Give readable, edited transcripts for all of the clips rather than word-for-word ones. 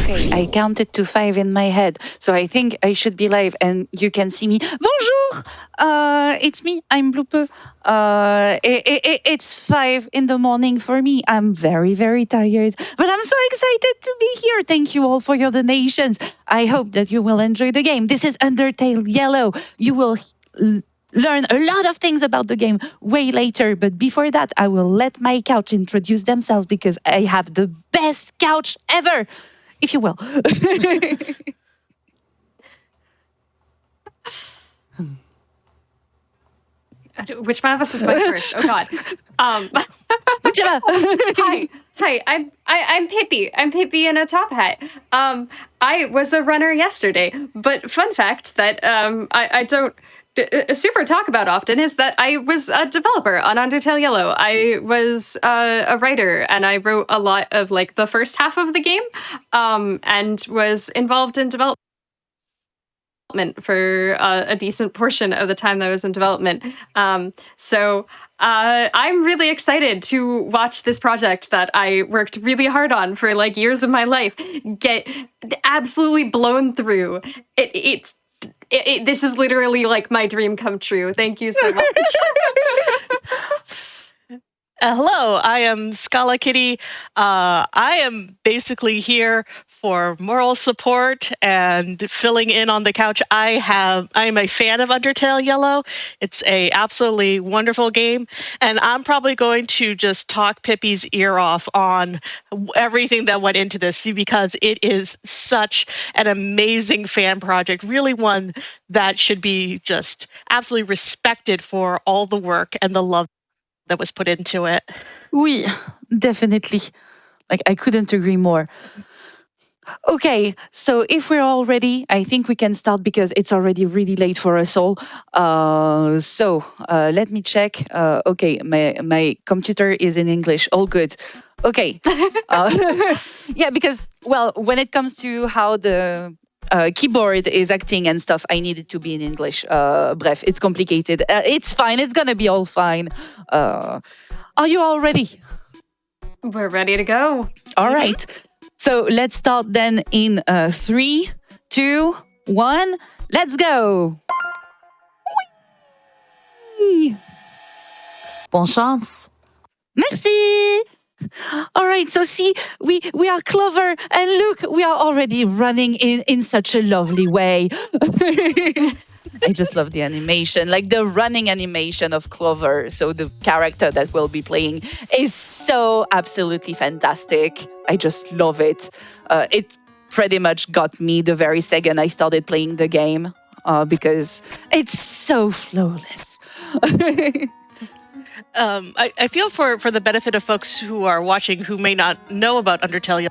Okay, I counted to 5 in my head, so I think I should be live and you can see me. Bonjour! It's me, I'm bloupeuh. It's 5 in the morning for me. I'm very, very tired, but I'm so excited to be here. Thank you all for your donations. I hope that you will enjoy the game. This is Undertale Yellow. You will learn a lot of things about the game way later. But before that, I will let my couch introduce themselves because I have the best couch ever, if you will. Which one of us is going first? Oh God. Whichever. Hi. I'm Pippy. I'm Pippy in a top hat. I was a runner yesterday, but fun fact that I don't super talk about often is that I was a developer on Undertale Yellow. I was a writer, and I wrote a lot of like the first half of the game, and was involved in development for a decent portion of the time that I was in development. So I'm really excited to watch this project that I worked really hard on for like years of my life get absolutely blown through. This is literally like my dream come true. Thank you so much. Hello, I am SchalaKitty. I am basically here for moral support and filling in on the couch. I am a fan of Undertale Yellow. It's a absolutely wonderful game, and I'm probably going to just talk Pippy's ear off on everything that went into this because it is such an amazing fan project, really one that should be just absolutely respected for all the work and the love that was put into it. Oui, definitely. Like, I couldn't agree more. Okay, so if we're all ready, I think we can start because it's already really late for us all. Let me check. Okay, my computer is in English. All good. Okay. Yeah, because, well, when it comes to how the keyboard is acting and stuff, I need it to be in English. Bref, it's complicated. It's fine. It's gonna be all fine. Are you all ready? We're ready to go. All right. So let's start then in 3, 2, 1. Let's go. Whee! Bonne chance. Merci. All right, so see, we are clever, and look, we are already running in such a lovely way. I just love the animation, like the running animation of Clover. So the character that we'll be playing is so absolutely fantastic. I just love it. It pretty much got me the very second I started playing the game because it's so flawless. I feel for the benefit of folks who are watching who may not know about Undertale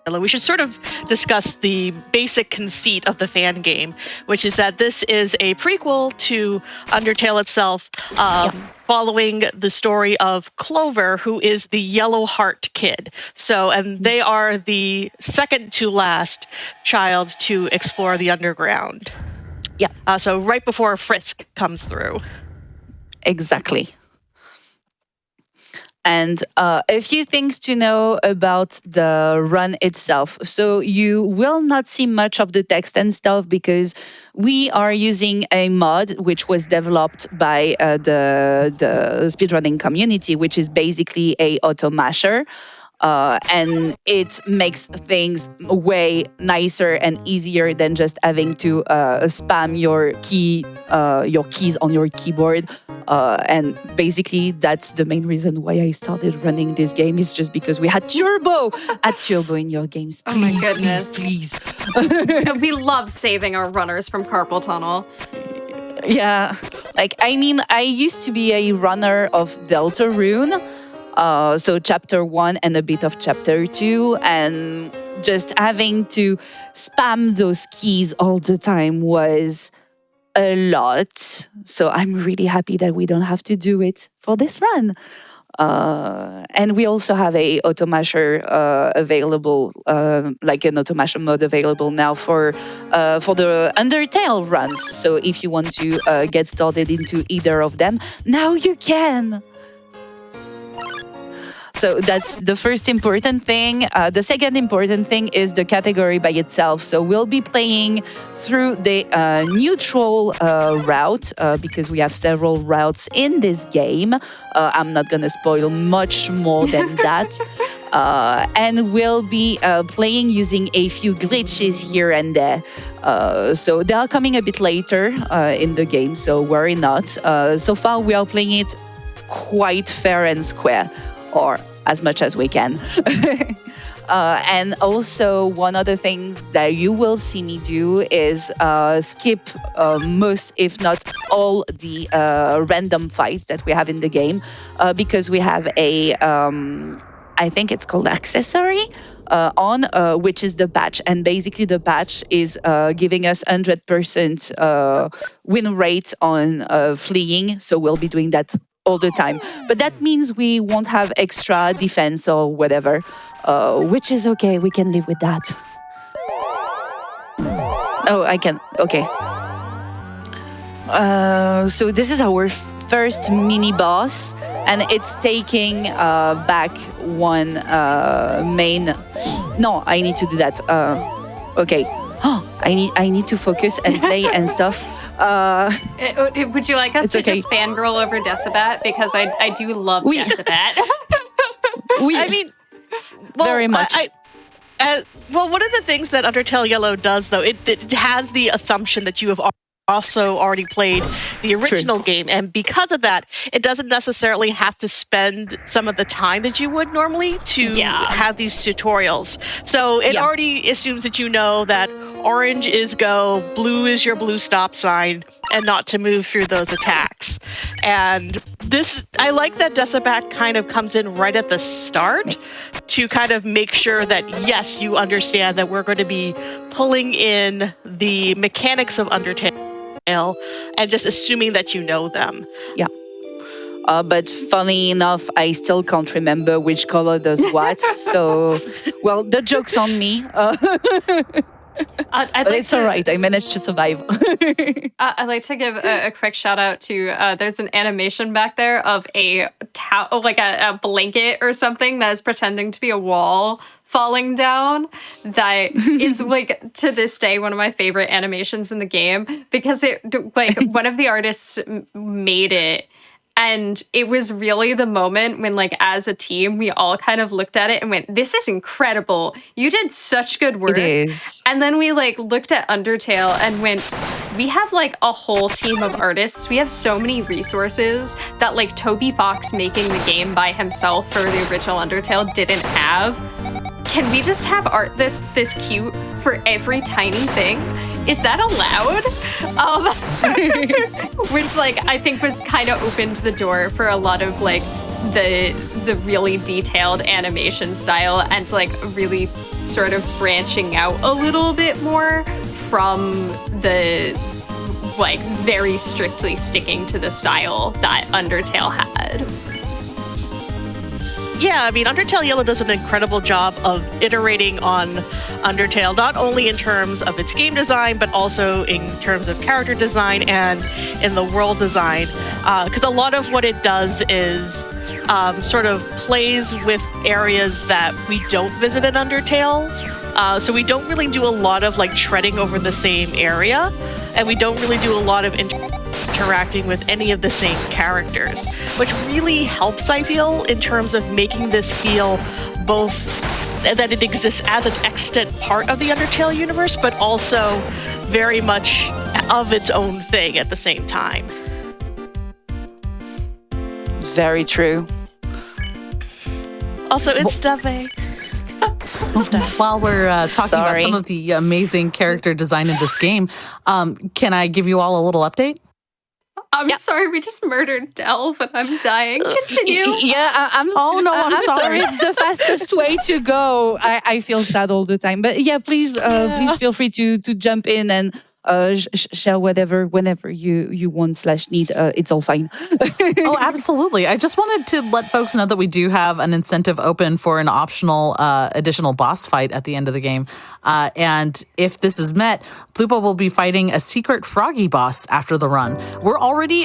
Yellow, we should sort of discuss the basic conceit of the fan game, which is that this is a prequel to Undertale itself, following the story of Clover, who is the Yellow Heart kid. So, and they are the second to last child to explore the underground. Yeah. So right before Frisk comes through. Exactly. And a few things to know about the run itself. So you will not see much of the text and stuff because we are using a mod which was developed by the speedrunning community, which is basically a auto masher. And it makes things way nicer and easier than just having to spam your keys on your keyboard. And basically, that's the main reason why I started running this game. Is just because we had turbo. Add turbo in your games, please, Oh my goodness. please. We love saving our runners from carpal tunnel. Yeah, like I mean, I used to be a runner of Deltarune. So chapter 1 and a bit of chapter 2, and just having to spam those keys all the time was a lot. So I'm really happy that we don't have to do it for this run. And we also have a automasher available, like an automasher mode available now for the Undertale runs. So if you want to get started into either of them, now you can. So that's the first important thing. The second important thing is the category by itself. So we'll be playing through the neutral route because we have several routes in this game. I'm not going to spoil much more than that. And we'll be playing using a few glitches here and there. So they are coming a bit later in the game, so worry not. So far, we are playing it quite fair and square, or as much as we can. And also, one other thing that you will see me do is skip most, if not all, the random fights that we have in the game because we have a, I think it's called accessory on, which is the patch. And basically, the patch is giving us 100% win rate on fleeing. So we'll be doing that all the time. But that means we won't have extra defense or whatever, which is okay. We can live with that. Oh, I can. Okay. So this is our first mini boss, and it's taking back one main. No, I need to do that. Okay. Oh, I need to focus and play and stuff. Would you like us to okay. just fangirl over Decibat? Because I do love Oui. Decibat. I mean, well, Very much. Well, one of the things that Undertale Yellow does, though, it has the assumption that you have also already played the original game, and because of that, it doesn't necessarily have to spend some of the time that you would normally to have these tutorials. So it already assumes that you know that orange is go, blue is your blue stop sign, and not to move through those attacks. And this, I like that Decibat kind of comes in right at the start to kind of make sure that, yes, you understand that we're going to be pulling in the mechanics of Undertale and just assuming that you know them. Yeah. But funny enough, I still can't remember which color does what. So, well, the joke's on me. But it's all right. I managed to survive. I'd like to give a quick shout out to there's an animation back there of a blanket or something that is pretending to be a wall falling down. That is like to this day one of my favorite animations in the game because it like one of the artists made it. And it was really the moment when, like, as a team, we all kind of looked at it and went, this is incredible. You did such good work. It is. And then we, like, looked at Undertale and went, we have, like, a whole team of artists. We have so many resources that, like, Toby Fox making the game by himself for the original Undertale didn't have. Can we just have art this cute for every tiny thing? Is that allowed? Which, like, I think was kind of opened the door for a lot of, like, the really detailed animation style and, like, really sort of branching out a little bit more from the, like, very strictly sticking to the style that Undertale had. Yeah, I mean, Undertale Yellow does an incredible job of iterating on Undertale, not only in terms of its game design, but also in terms of character design and in the world design. Because a lot of what it does is sort of plays with areas that we don't visit in Undertale. So we don't really do a lot of, like, treading over the same area, and we don't really do a lot of interacting with any of the same characters, which really helps, I feel, in terms of making this feel both that it exists as an extant part of the Undertale universe, but also very much of its own thing at the same time. It's very true. Also, it's Dave. While we're talking about some of the amazing character design in this game, can I give you all a little update? I'm sorry, we just murdered Delve and I'm dying. Continue. I'm sorry. It's the fastest way to go. I feel sad all the time. But yeah, please feel free to jump in and share whatever whenever you want / need. It's all fine. Oh, absolutely. I just wanted to let folks know that we do have an incentive open for an optional additional boss fight at the end of the game. And if this is met, bloupeuh will be fighting a secret froggy boss after the run.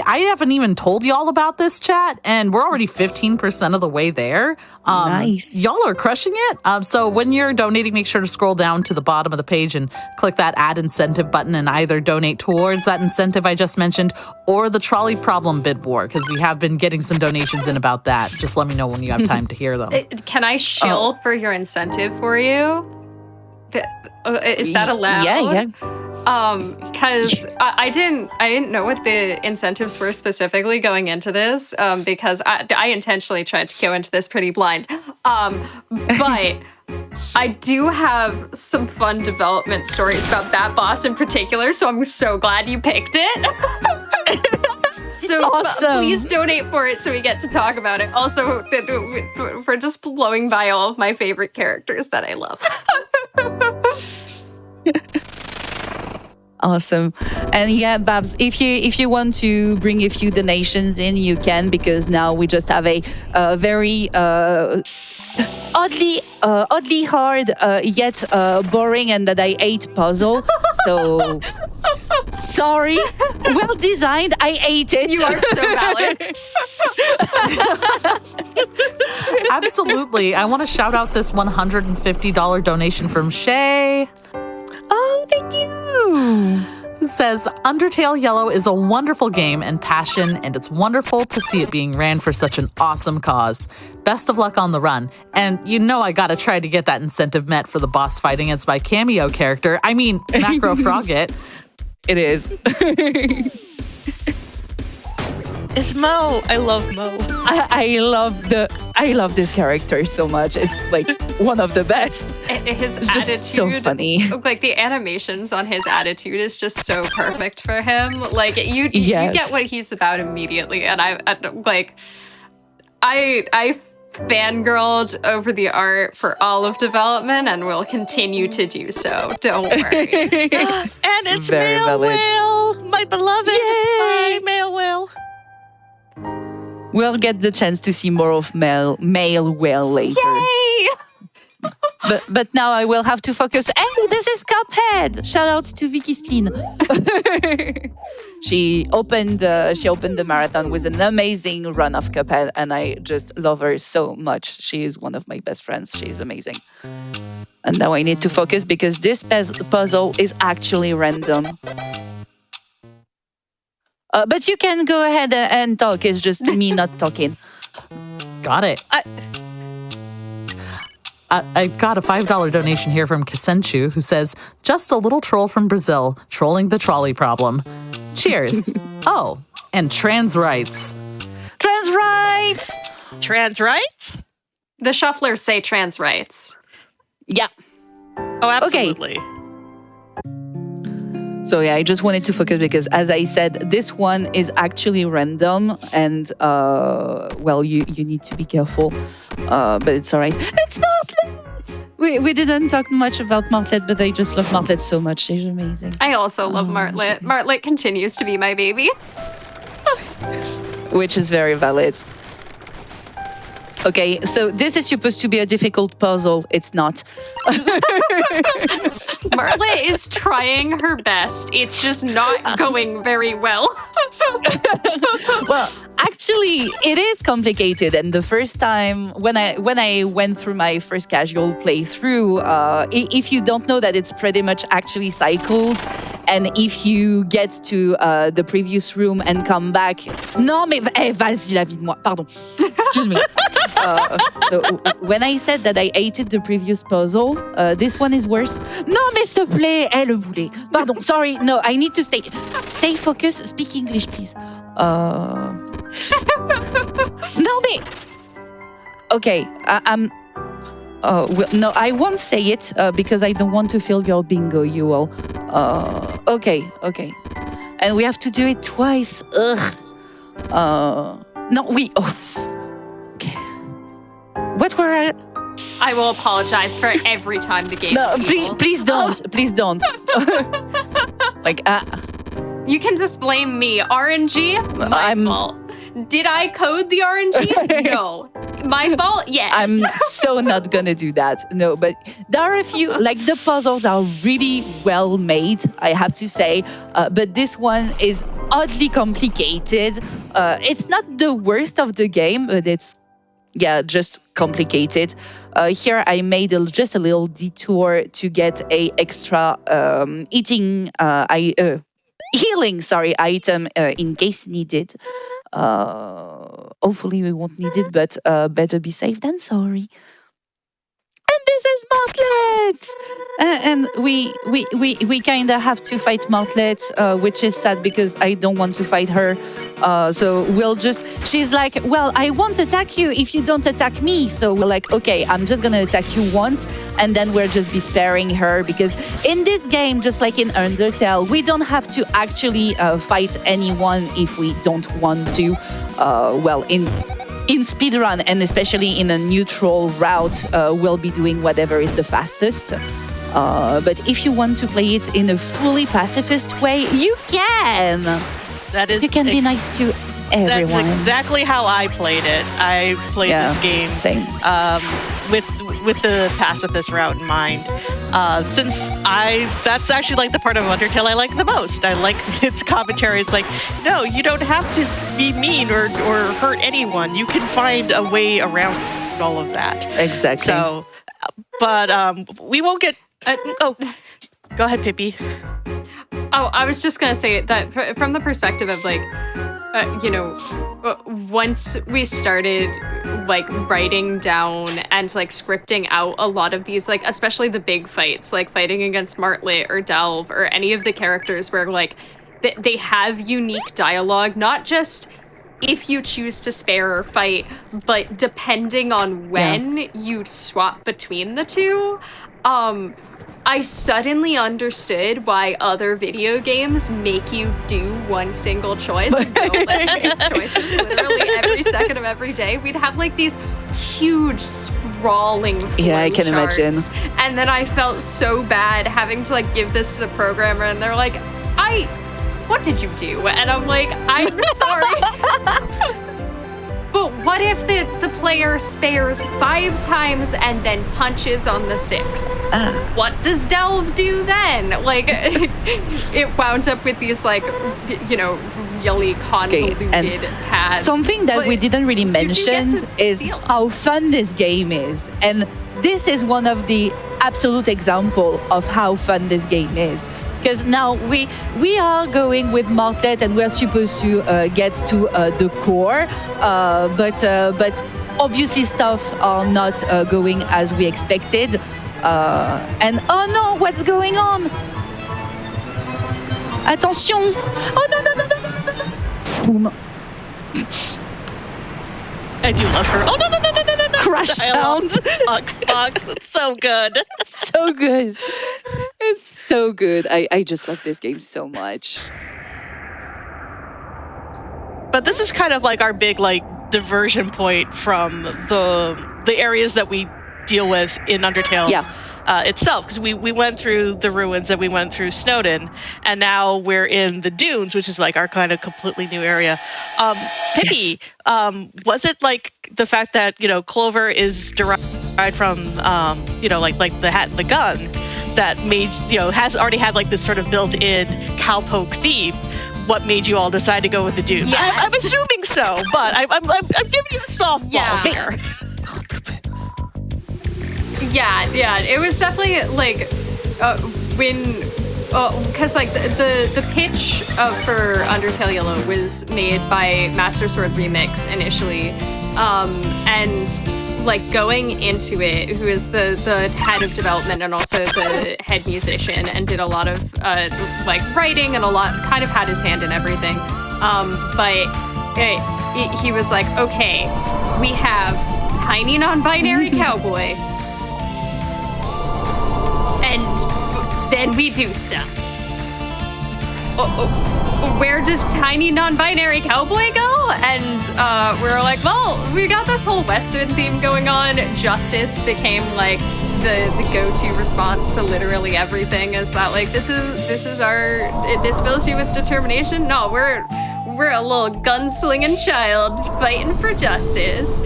I haven't even told y'all about this, chat, and we're already 15% of the way there. Nice. Y'all are crushing it. So when you're donating, make sure to scroll down to the bottom of the page and click that add incentive button and either donate towards that incentive I just mentioned or the trolley problem bid war, because we have been getting some donations in about that. Just let me know when you have time to hear them. Can I shill for your incentive for you? Is that allowed? Yeah. Because I didn't know what the incentives were specifically going into this, because I intentionally tried to go into this pretty blind. But I do have some fun development stories about that boss in particular, so I'm so glad you picked it. So awesome. Please donate for it so we get to talk about it. Also, we're just blowing by all of my favorite characters that I love. Awesome. And yeah, Babs, if you want to bring a few donations in, you can, because now we just have a very oddly hard yet boring and that I ate puzzle. So sorry. Well designed. I ate it. You are so valid. Absolutely. I want to shout out this $150 donation from Shay. Oh, thank you. It says, Undertale Yellow is a wonderful game and passion, and it's wonderful to see it being ran for such an awesome cause. Best of luck on the run. And you know I gotta try to get that incentive met for the boss fight against my cameo character. I mean, Macro Frogget. It is. It's Mo. I love Mo. I love this character so much. It's like one of the best. His it's attitude, just so funny. Like the animations on his attitude is just so perfect for him. Like you Yes. get what he's about immediately, and I fangirled over the art for all of development and will continue to do so. Don't worry. And it's Very Male valid. Whale, my beloved. Yay! Bye, Male Whale. We'll get the chance to see more of male whale later. Yay! But now I will have to focus. Hey, this is Cuphead. Shout out to Vicky Spleen. She opened the marathon with an amazing run of Cuphead, and I just love her so much. She is one of my best friends. She is amazing. And now I need to focus because this puzzle is actually random. But you can go ahead and talk. It's just me not talking. Got it. I got a $5 donation here from Kasenchu, who says, just a little troll from Brazil, trolling the trolley problem. Cheers. Oh, and trans rights. Trans rights! Trans rights? The shufflers say trans rights. Yeah. Oh, absolutely. So yeah, I just wanted to focus because, as I said, this one is actually random, and well, you need to be careful, but it's all right. It's Martlet! We didn't talk much about Martlet, but I just love Martlet so much. She's amazing. I also love Martlet. Martlet continues to be my baby. Which is very valid. Okay, so this is supposed to be a difficult puzzle. It's not. Martlet is trying her best. It's just not going very well. Well, actually, it is complicated. And the first time when I went through my first casual playthrough, if you don't know that it's pretty much actually cycled, and if you get to the previous room and come back, non mais vas-y la vie de moi, pardon, excuse me. So when I said that I hated the previous puzzle, this one is worse. Non mais s'il te plaît, le boulet. Pardon, sorry, no, I need to stay focused. Speak English, please. No mais. Okay, I'm. Well, no, I won't say it because I don't want to fill your bingo, you all. Okay. And we have to do it twice. Ugh. No, we. Oh. Okay. What were I will apologize for every time the game is evil. please don't. Please don't. Like, You can just blame me. RNG, my fault. Did I code the RNG? No. My fault? Yes. I'm so not gonna do that. No, but there are a few, like the puzzles are really well made, I have to say. But this one is oddly complicated. It's not the worst of the game, but it's just complicated. Here I made just a little detour to get a extra healing item in case needed. Hopefully we won't need it, but better be safe than sorry. And this is Martlet! And we kind of have to fight Martlet, which is sad because I don't want to fight her. So she's like, well, I won't attack you if you don't attack me. So we're like, okay, I'm just going to attack you once, and then we'll just be sparing her. Because in this game, just like in Undertale, we don't have to actually fight anyone if we don't want to. In speedrun, and especially in a neutral route, we'll be doing whatever is the fastest. But if you want to play it in a fully pacifist way, you can. You can be nice to everyone. That's exactly how I played it. I played this game same. With the pacifist route in mind. Since that's actually like the part of Undertale I like the most. I like its commentary. It's like, no, you don't have to be mean or hurt anyone. You can find a way around all of that. Exactly. So, but we won't get. Go ahead, Pippy. Oh, I was just gonna say that from the perspective of like, once we started like writing down and like scripting out a lot of these, like especially the big fights, like fighting against Martlet or Delve or any of the characters where like they have unique dialogue, not just if you choose to spare or fight, but depending on when you swap between the two. I suddenly understood why other video games make you do one single choice and don't let you make choices literally every second of every day. We'd have like these huge sprawling flow I can charts. imagine. And then I felt so bad having to like give this to the programmer, and they're like, what did you do? And I'm like, I'm sorry. But what if the player spares 5 times and then punches on the 6th? What does Delve do then? Like, it wound up with these, like, really convoluted paths. Something that we didn't really mention is how fun this game is. And this is one of the absolute example of how fun this game is. Because now we are going with Martlet and we're supposed to get to the core, but obviously stuff are not going as we expected. And oh no, what's going on? Attention! Oh no! Boom. I do love her. Oh no! Crash sound. Fuck. It's so good. So good. It's so good. I just love this game so much. But this is kind of like our big like diversion point from the areas that we deal with in Undertale itself, because we went through the ruins and we went through Snowden, and now we're in the dunes, which is like our kind of completely new area. Pippy, was it like the fact that Clover is derived from like the hat and the gun that made has already had like this sort of built-in cowpoke theme? What made you all decide to go with the dunes? Yes. I'm assuming so, but I'm giving you a softball here. Yeah, it was definitely like because like the pitch for Undertale Yellow was made by Master Sword Remix initially, and like going into it, who is the head of development and also the head musician, and did a lot of like writing and kind of had his hand in everything, but he was like, okay, we have tiny non-binary cowboy. And then we do stuff. Where does tiny non-binary cowboy go? and we were like, well, we got this whole Western theme going on. Justice became like the go-to response to literally everything. Is that like this fills you with determination? No, we're a little gunslinging child fighting for justice.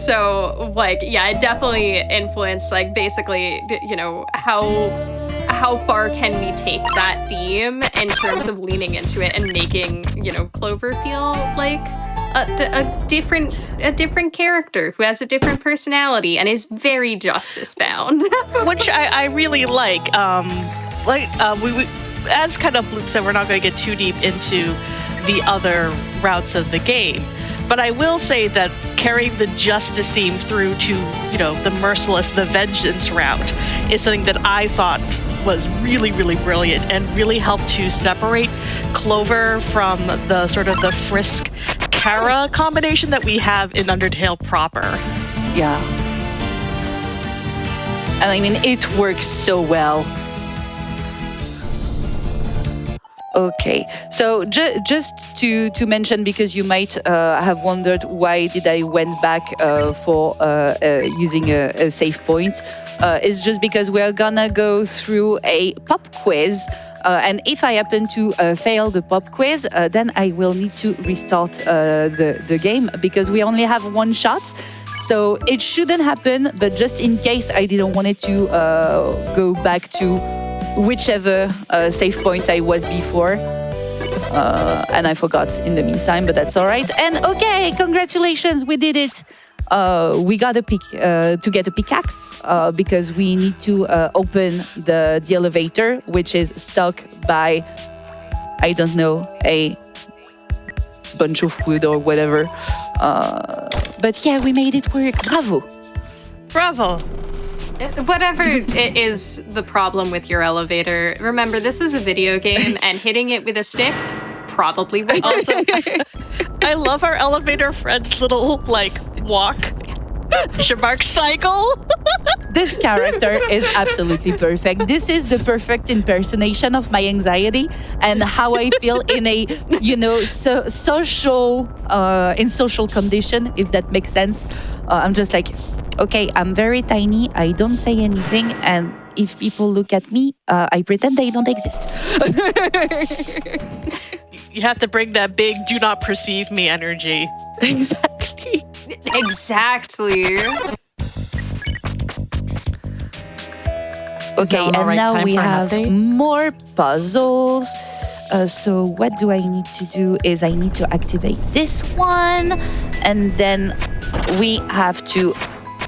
So like, yeah, it definitely influenced like basically, you know, how far can we take that theme in terms of leaning into it and making, you know, Clover feel like a different character who has a different personality and is very justice bound. Which I really like. We as kind of Bloop said, we're not going to get too deep into the other routes of the game. But I will say that carrying the justice theme through to, you know, the merciless, the vengeance route is something that I thought was really, really brilliant and really helped to separate Clover from the sort of the Frisk Kara combination that we have in Undertale proper. Yeah. And I mean, it works so well. Okay, so just to mention, because you might have wondered why did I went back for using a save point, it's just because we're gonna go through a pop quiz, and if I happen to fail the pop quiz, then I will need to restart the game, because we only have one shot. So it shouldn't happen, but just in case I didn't want it to go back to whichever save point I was before, and I forgot in the meantime, but that's all right. And okay, congratulations, we did it. We got to get a pickaxe because we need to open the elevator, which is stuck by, I don't know, a bunch of wood or whatever. But yeah, we made it work. Bravo. Bravo. Whatever it is the problem with your elevator, remember, this is a video game, and hitting it with a stick probably will. Also, I love our elevator friend's little, like, walk mark cycle. This character is absolutely perfect. This is the perfect impersonation of my anxiety and how I feel in a, you know, social condition, if that makes sense. I'm just like, okay, I'm very tiny. I don't say anything, and if people look at me, I pretend they don't exist. You have to bring that big "do not perceive me" energy. Exactly. Exactly. Okay, and right now time we for an have update? more puzzles. So what do I need to do is I need to activate this one, and then we have to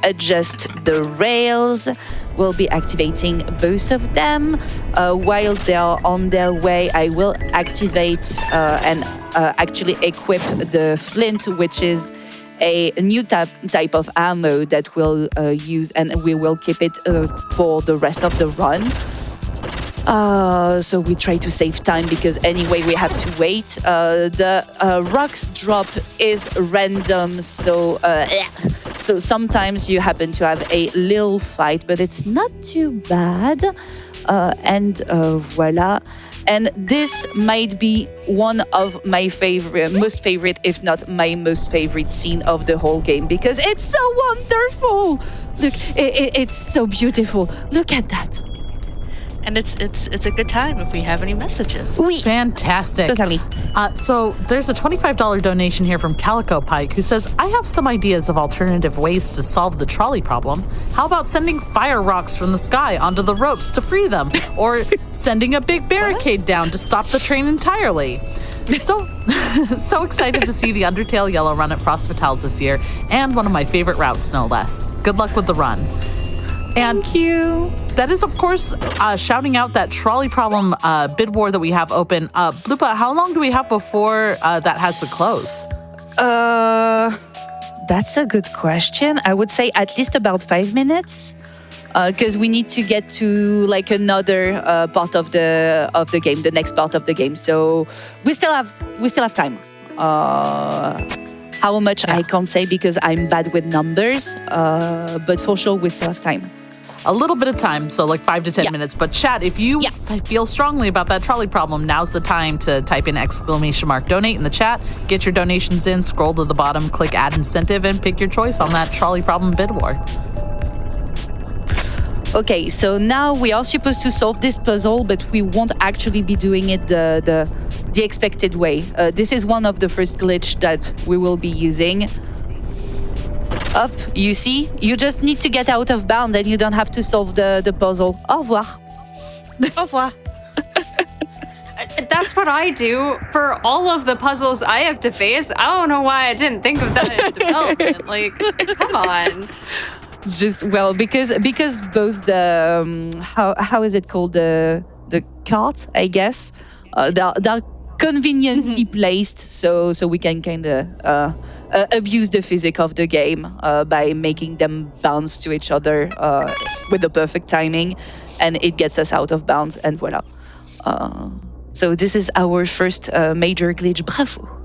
adjust the rails. We'll be activating both of them. While they are on their way, I will activate and actually equip the flint, which is a new type of ammo that we'll use, and we will keep it for the rest of the run. So we try to save time, because anyway we have to wait. The rocks drop is random, so sometimes you happen to have a little fight, but it's not too bad. And voila. And this might be one of my most favorite, if not my most favorite scene of the whole game, because it's so wonderful. Look, it's so beautiful. Look at that. And it's a good time if we have any messages. Oui. Fantastic. Totally. So there's a $25 donation here from Calico Pike, who says, I have some ideas of alternative ways to solve the trolley problem. How about sending fire rocks from the sky onto the ropes to free them? Or sending a big barricade down to stop the train entirely? So excited to see the Undertale Yellow run at Frost Fatales this year, and one of my favorite routes, no less. Good luck with the run. And Thank you. that is, of course, shouting out that trolley problem bid war that we have open. Bloupeuh, how long do we have before that has to close? That's a good question. I would say at least about 5 minutes, because we need to get to like another part of the game, the next part of the game. So we still have time. How much I can't say because I'm bad with numbers, but for sure we still have time. a little bit of time, so like 5 to 10 minutes. But chat, if you feel strongly about that trolley problem, now's the time to type in !donate in the chat, get your donations in, scroll to the bottom, click add incentive, and pick your choice on that trolley problem bid war. Okay, so now we are supposed to solve this puzzle, but we won't actually be doing it the expected way. This is one of the first glitch that we will be using. Up, you see? You just need to get out of bound and you don't have to solve the puzzle. Au revoir. Au revoir. That's what I do for all of the puzzles I have to face. I don't know why I didn't think of that in development. Like, come on. Just because both the how is it called, the cart, I guess, they're conveniently placed, so we can kind of abuse the physics of the game by making them bounce to each other with the perfect timing, and it gets us out of bounds, and voila. So this is our first major glitch. Bravo.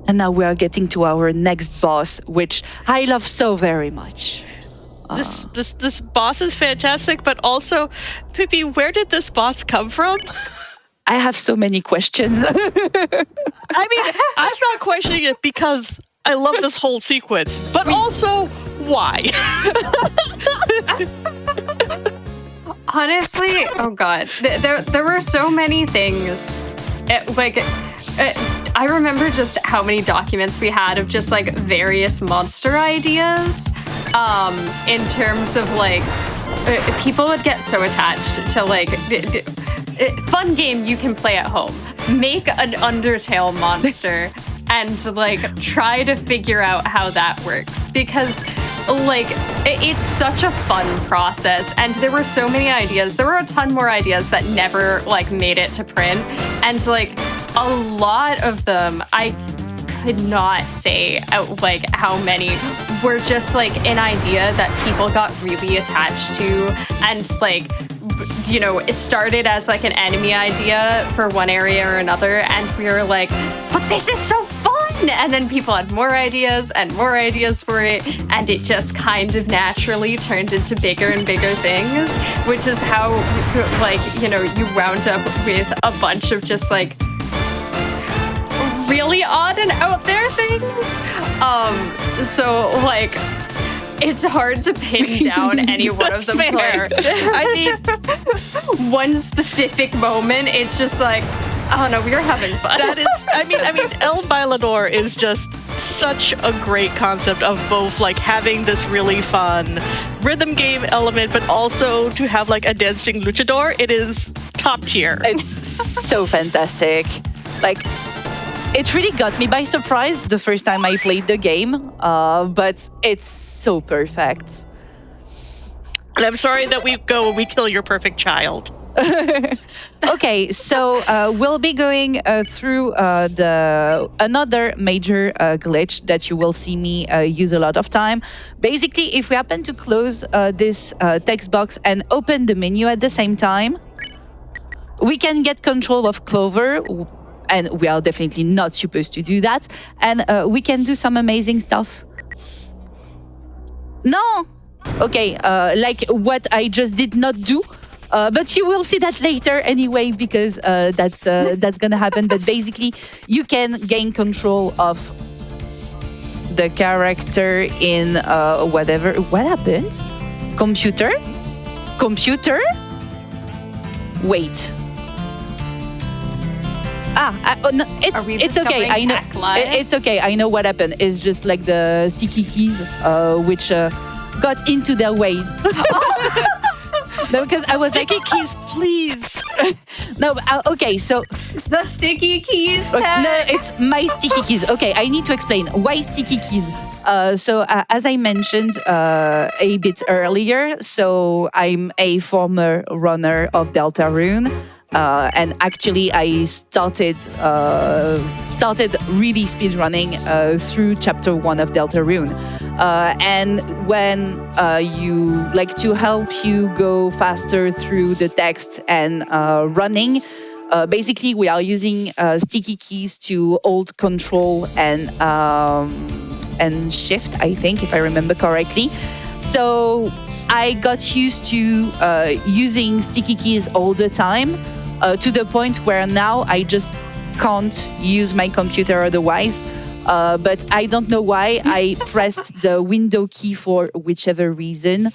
And now we are getting to our next boss, which I love so very much. This boss is fantastic, but also, Pippy, where did this boss come from? I have so many questions. I mean, I'm not questioning it because I love this whole sequence, but also, why? Honestly, oh god, there were so many things. I remember just how many documents we had of just like various monster ideas. In terms of like, people would get so attached to like fun game you can play at home. Make an Undertale monster and like try to figure out how that works, because like it's such a fun process, and there were so many ideas. There were a ton more ideas that never like made it to print, and like a lot of them I could not say like how many were just like an idea that people got really attached to, and like, you know, it started as like an enemy idea for one area or another, and we were like, but this is so fun, and then people had more ideas and more ideas for it, and it just kind of naturally turned into bigger and bigger things, which is how, like, you know, you wound up with a bunch of just like really odd and out there things. So like, it's hard to pin down any one of them. Fair. I mean, one specific moment, it's just like, oh no, we were having fun. that is, I mean, El Bailador is just such a great concept of both like having this really fun rhythm game element, but also to have like a dancing luchador. It is top tier. It's so fantastic. Like, it really got me by surprise the first time I played the game, but it's so perfect. And I'm sorry that we go and we kill your perfect child. Okay, so we'll be going through another major glitch that you will see me use a lot of time. Basically, if we happen to close this text box and open the menu at the same time, we can get control of Clover, and we are definitely not supposed to do that, and we can do some amazing stuff. No! Okay, like what I just did not do. But you will see that later anyway, because that's gonna happen. But basically, you can gain control of the character in whatever. What happened? Computer? Wait. No, it's okay. I know. It's okay. I know what happened. It's just like the sticky keys, which got into their way. No, because I was sticky keys, please. No, okay, so the sticky keys tag. No, it's my sticky keys. Okay, I need to explain why sticky keys. So as I mentioned a bit earlier, so I'm a former runner of Deltarune. And actually, I started really speedrunning through Chapter 1 of Deltarune. And when you like to help you go faster through the text and running, basically we are using sticky keys to hold control and shift, I think, if I remember correctly. So I got used to using sticky keys all the time to the point where now I just can't use my computer otherwise. But I don't know why I pressed the window key for whichever reason,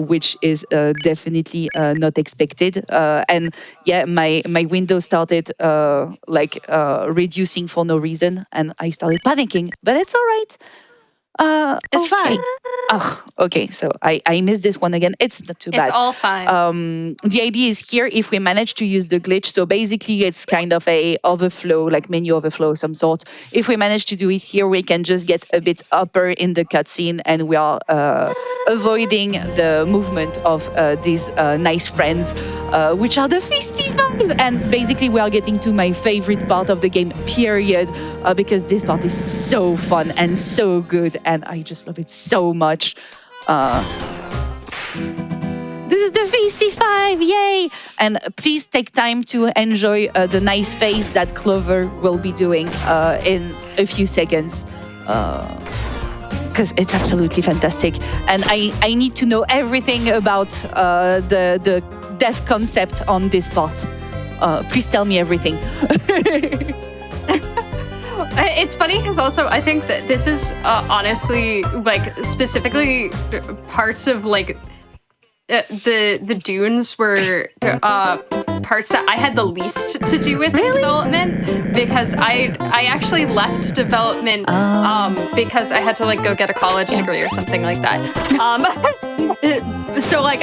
which is definitely not expected. And yeah, my window started reducing for no reason, and I started panicking. But it's all right. It's fine. Oh, okay. So I missed this one again. It's not too bad. It's all fine. The idea is here if we manage to use the glitch. So basically, it's kind of a overflow, like menu overflow of some sort. If we manage to do it here, we can just get a bit upper in the cutscene, and we are avoiding the movement of these nice friends, which are the festivals. And basically, we are getting to my favorite part of the game, period, because this part is so fun and so good, and I just love it so much. This is the Feasty 5, yay! And please take time to enjoy the nice face that Clover will be doing in a few seconds. Because it's absolutely fantastic. And I need to know everything about the death concept on this part. Please tell me everything. It's funny because also I think that this is honestly like specifically parts of like the dunes were parts that I had the least to do with in development, because I actually left development because I had to like go get a college degree or something like that. So like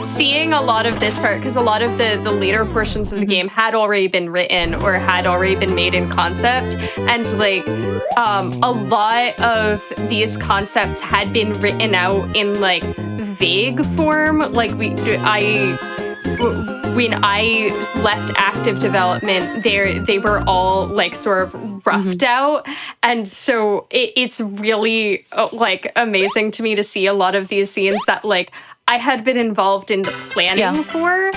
seeing a lot of this part, because a lot of the later portions of the game had already been written or had already been made in concept, and like a lot of these concepts had been written out in like vague form. Like when I left active development, they were all like sort of roughed out, and so it's really like amazing to me to see a lot of these scenes that like I had been involved in the planning for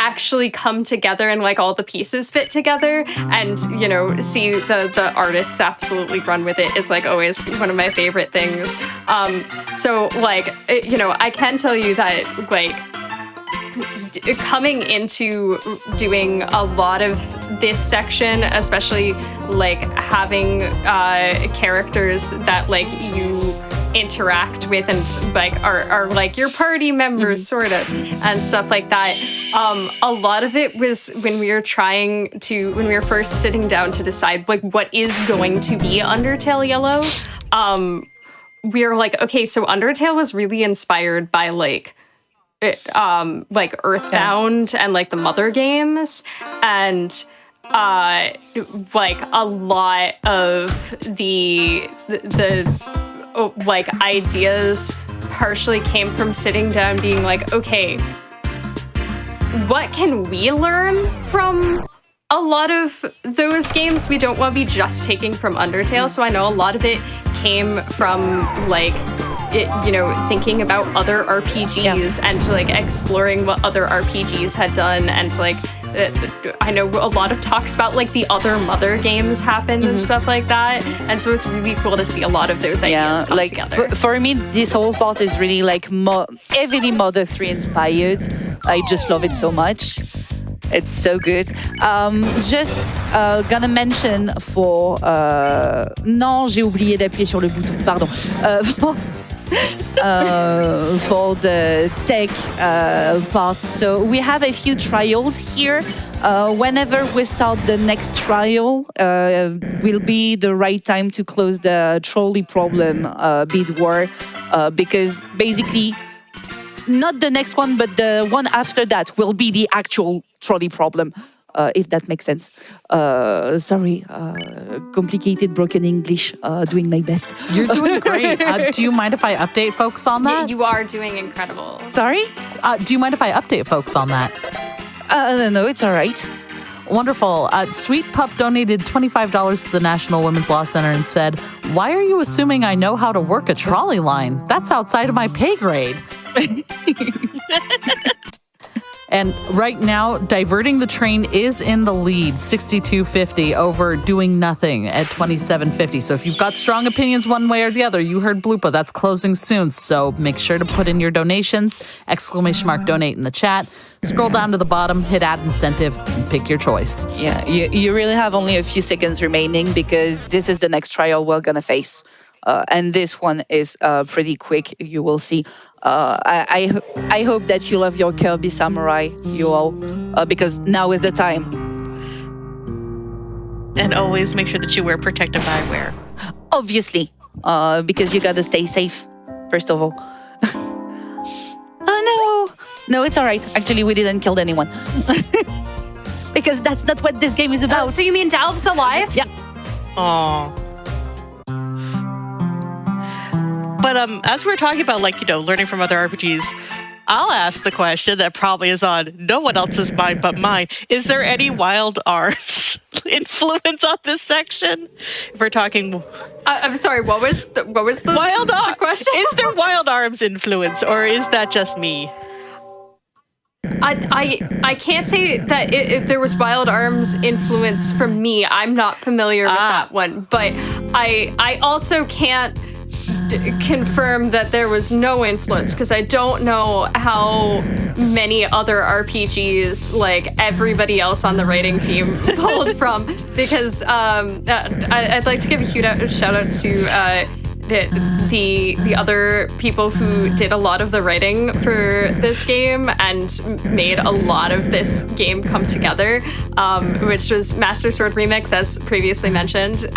actually come together and like all the pieces fit together, and you know, see the artists absolutely run with it is like always one of my favorite things. So like you know, I can tell you that like coming into doing a lot of this section, especially like having characters that like you interact with and like are like your party members sort of, and stuff like that. A lot of it was when we were first sitting down to decide like what is going to be Undertale Yellow. We were like, okay, so Undertale was really inspired by like Earthbound and like the Mother games, and like a lot of the like ideas partially came from sitting down being like, okay, what can we learn from a lot of those games? We don't want to be just taking from Undertale. So I know a lot of it came from like you know, thinking about other RPGs and like exploring what other RPGs had done, and like I know a lot of talks about like the other Mother games happened and stuff like that, and so it's really cool to see a lot of those ideas come together. For me, this whole part is really like heavily Mother 3 inspired. I just love it so much. It's so good. Just gonna mention for non, j'ai oublié d'appuyer sur le bouton. Pardon. For the tech part. So we have a few trials here. Whenever we start the next trial, will be the right time to close the trolley problem bid war, because basically not the next one, but the one after that will be the actual trolley problem. If that makes sense. Sorry, complicated broken English, doing my best. You're doing great. Do you mind if I update folks on that? You are doing incredible. Sorry? Do you mind if I update folks on that? No, it's all right. Wonderful. Sweet Pup donated $25 to the National Women's Law Center and said, "Why are you assuming I know how to work a trolley line? That's outside of my pay grade." And right now, diverting the train is in the lead, 62.50 over doing nothing at 27.50. So if you've got strong opinions one way or the other, you heard bloupeuh, that's closing soon. So make sure to put in your donations, ! Donate in the chat. Scroll down to the bottom, hit add incentive, and pick your choice. Yeah, you really have only a few seconds remaining because this is the next trial we're going to face. And this one is pretty quick, you will see. I hope that you love your Kirby Samurai, you all, because now is the time. And always make sure that you wear protective eyewear. Obviously, because you got to stay safe, first of all. Oh no! No, it's all right. Actually, we didn't kill anyone. Because that's not what this game is about. So you mean Dalv's alive? Yeah. Aww. But as we're talking about, learning from other RPGs, I'll ask the question that probably is on no one else's mind but mine. Is there any Wild Arms influence on this section? If we're talking... I'm sorry, what was the the question? Is there Wild Arms influence, or is that just me? I can't say that if there was Wild Arms influence from me. I'm not familiar with that one. But I also can't confirm that there was no influence because I don't know how many other RPGs like everybody else on the writing team pulled from, because I'd like to give a huge shout outs to the other people who did a lot of the writing for this game and made a lot of this game come together, which was Master Sword Remix, as previously mentioned,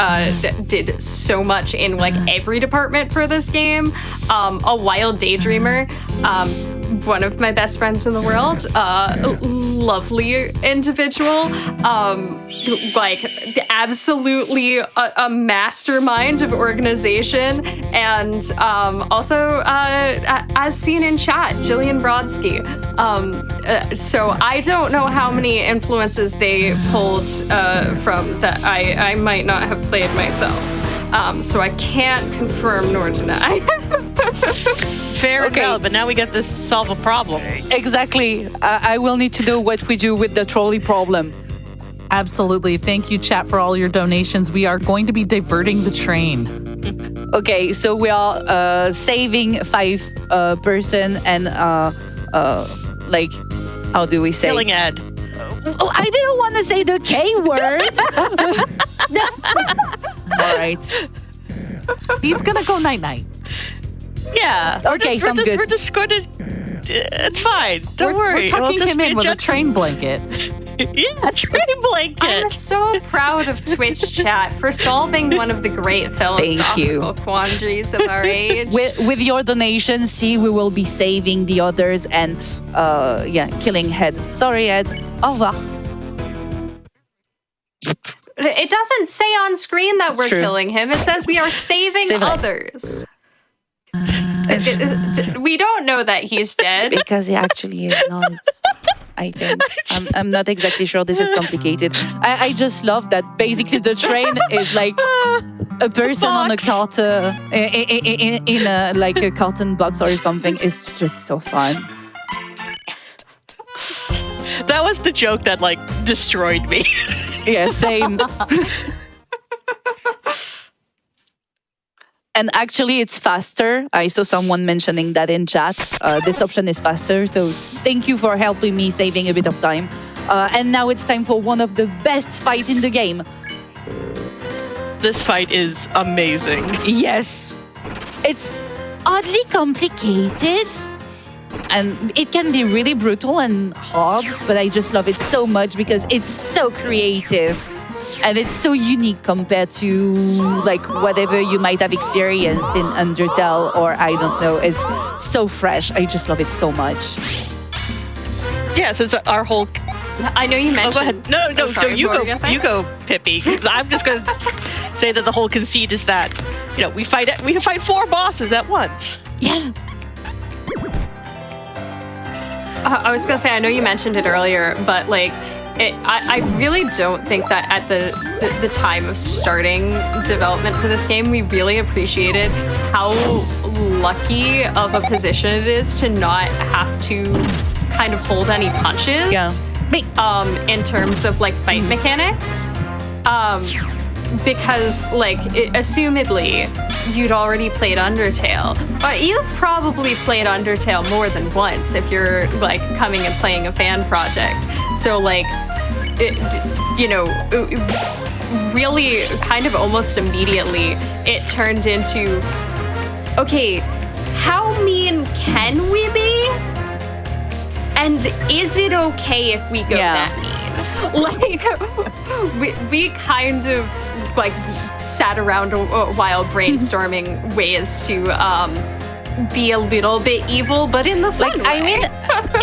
did so much in like every department for this game. A Wild Daydreamer, one of my best friends in the world, lovely individual, absolutely a mastermind of organization, and also as seen in chat, Jillian Brodsky. So I don't know how many influences they pulled from that I might not have played myself. So I can't confirm nor deny. Fair and valid, but now we get to solve a problem. Exactly. I will need to know what we do with the trolley problem. Absolutely. Thank you, chat, for all your donations. We are going to be diverting the train. Okay, so we are saving 5 person and how do we say? Killing Ed. Oh, I didn't want to say the K word. All right. He's gonna go night-night. Yeah. Okay, sounds good. We're just going to... It's fine. Don't worry. We're tucking him in with a train blanket. Yeah, train blanket. I'm so proud of Twitch chat for solving one of the great philosophical quandaries of our age. With your donations, see, we will be saving the others and, killing Ed. Sorry, Ed. Au revoir. It doesn't say on screen that we're killing him. It says we are saving others. We don't know that he's dead. Because he actually is not. I think. I'm not exactly sure. This is complicated. I just love that basically the train is like a person on a carton in a carton box or something. It's just so fun. That was the joke that destroyed me. Yeah, same. And actually, it's faster. I saw someone mentioning that in chat. This option is faster. So thank you for helping me saving a bit of time. And now it's time for one of the best fights in the game. This fight is amazing. Yes. It's oddly complicated. And it can be really brutal and hard. But I just love it so much because it's so creative. And it's so unique compared to whatever you might have experienced in Undertale or I don't know. It's so fresh. I just love it so much. Yes, it's our whole... I know you mentioned... Oh, go ahead. No, sorry, you go, Pippy. Because I'm just going to say that the whole conceit is that, we can fight 4 bosses at once. Yeah. I was going to say, I know you mentioned it earlier, but I really don't think that at the time of starting development for this game, we really appreciated how lucky of a position it is to not have to kind of hold any punches. Yeah. In terms of like fight mechanics. Because, like, assumedly, you'd already played Undertale. But you've probably played Undertale more than once if you're, like, coming and playing a fan project. So, like, really kind of almost immediately, it turned into, okay, how mean can we be? And is it okay if we go that mean? Like, we kind of like sat around a while brainstorming ways to be a little bit evil, but in the fun way. I mean,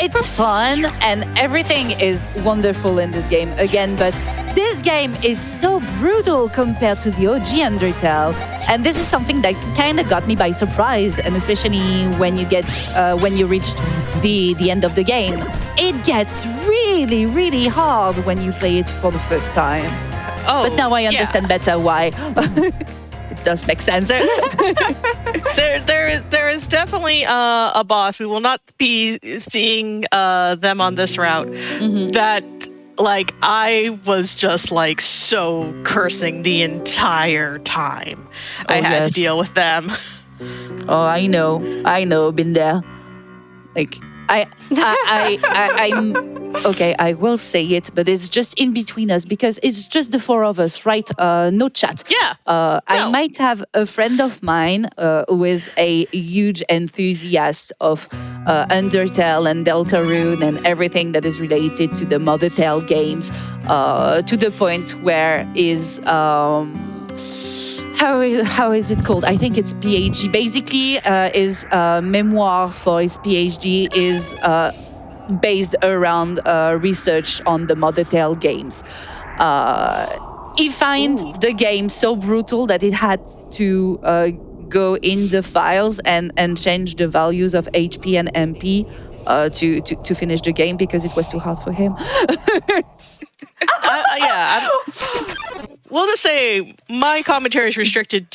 it's fun and everything is wonderful in this game again, but this game is so brutal compared to the OG Undertale, and this is something that kind of got me by surprise, and especially when you get when you reached the end of the game, it gets really, really hard when you play it for the first time. Oh, but now I understand better why. It does make sense. There is definitely a boss. We will not be seeing them on this route. That, like, I was just like so cursing the entire time. I had to deal with them. Oh, I know, been there. Like, I'm okay. I will say it, but it's just in between us because it's just the four of us, right? No chat. Yeah. I might have a friend of mine who is a huge enthusiast of Undertale and Deltarune and everything that is related to the Mothertale games, to the point where how is it called? I think it's PhD. Basically, his memoir for his PhD is based around research on the Mothertale games. He finds the game so brutal that it had to go in the files and change the values of HP and MP to finish the game because it was too hard for him. We'll just say my commentary is restricted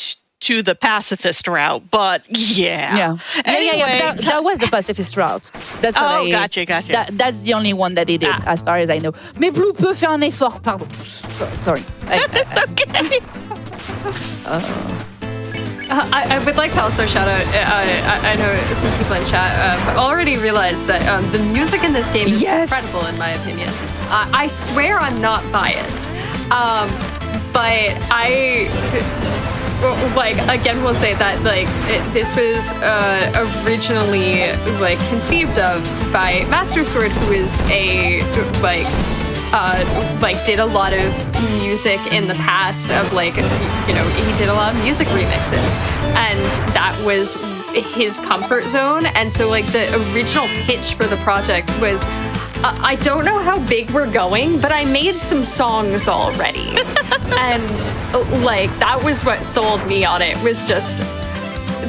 to the pacifist route, but yeah. That was the pacifist route. That's what gotcha. That's the only one that he did, as far as I know. Mais bloupeuh fait un effort, pardon. Sorry. I would like to also shout out, I know some people in chat already realized that the music in this game is incredible, in my opinion. I swear I'm not biased, but I, like, again, will say that, like, this was originally, like, conceived of by Master Sword, who is a, did a lot of music in the past of, like, he did a lot of music remixes, and that was his comfort zone. And so, like, the original pitch for the project was, I don't know how big we're going, but I made some songs already. And, like, that was what sold me on it, was just,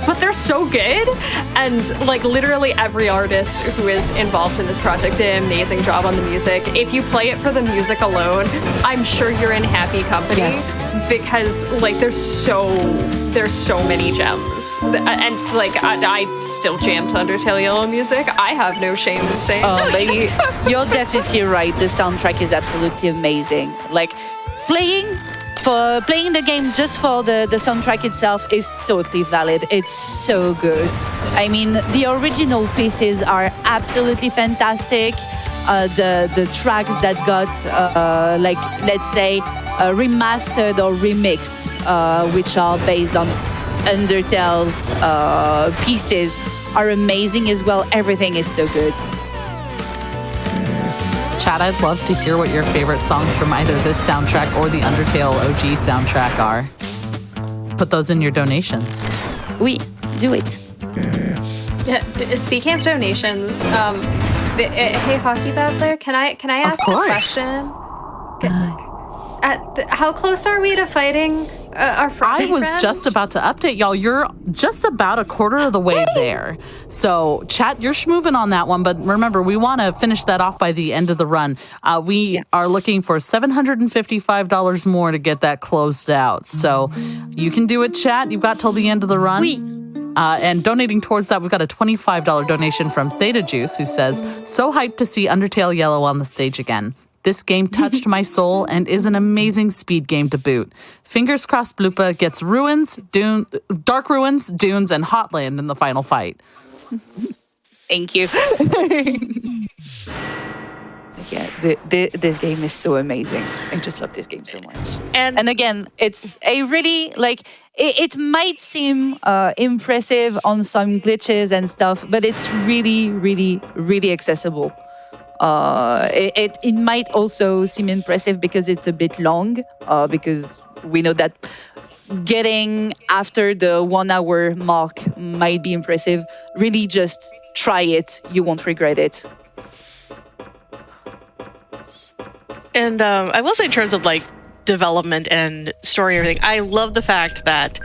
but they're so good. And, like, literally every artist who is involved in this project did an amazing job on the music. If you play it for the music alone, I'm sure you're in happy company. Yes. Because, like, there's so many gems. And, like, I still jam to Undertale Yellow music. I have no shame in saying that. But you're definitely right. The soundtrack is absolutely amazing. Like, playing the game just for the soundtrack itself is totally valid. It's so good. I mean, the original pieces are absolutely fantastic. The tracks that got, like, let's say, remastered or remixed, which are based on Undertale's pieces, are amazing as well. Everything is so good. Chad, I'd love to hear what your favorite songs from either this soundtrack or the Undertale OG soundtrack are. Put those in your donations. We do it. Speaking of donations, hey, HockeyBabbler, can I ask a question? How close are we to fighting our friend? I was just about to update y'all. You're just about a quarter of the way there. So, chat, you're schmoving on that one. But remember, we want to finish that off by the end of the run. We are looking for $755 more to get that closed out. So, you can do it, chat. You've got till the end of the run. And donating towards that, we've got a $25 donation from Theta Juice, who says, so hyped to see Undertale Yellow on the stage again. This game touched my soul and is an amazing speed game to boot. Fingers crossed bloupeuh gets Dark Ruins, Dunes, and Hotland in the final fight. Thank you. Yeah, this game is so amazing. I just love this game so much. And again, it's a really, it might seem impressive on some glitches and stuff, but it's really, really, really accessible. It might also seem impressive because it's a bit long, because we know that getting after the 1 hour mark might be impressive. Really just try it. You won't regret it. And I will say, in terms of development and story and everything, I love the fact that,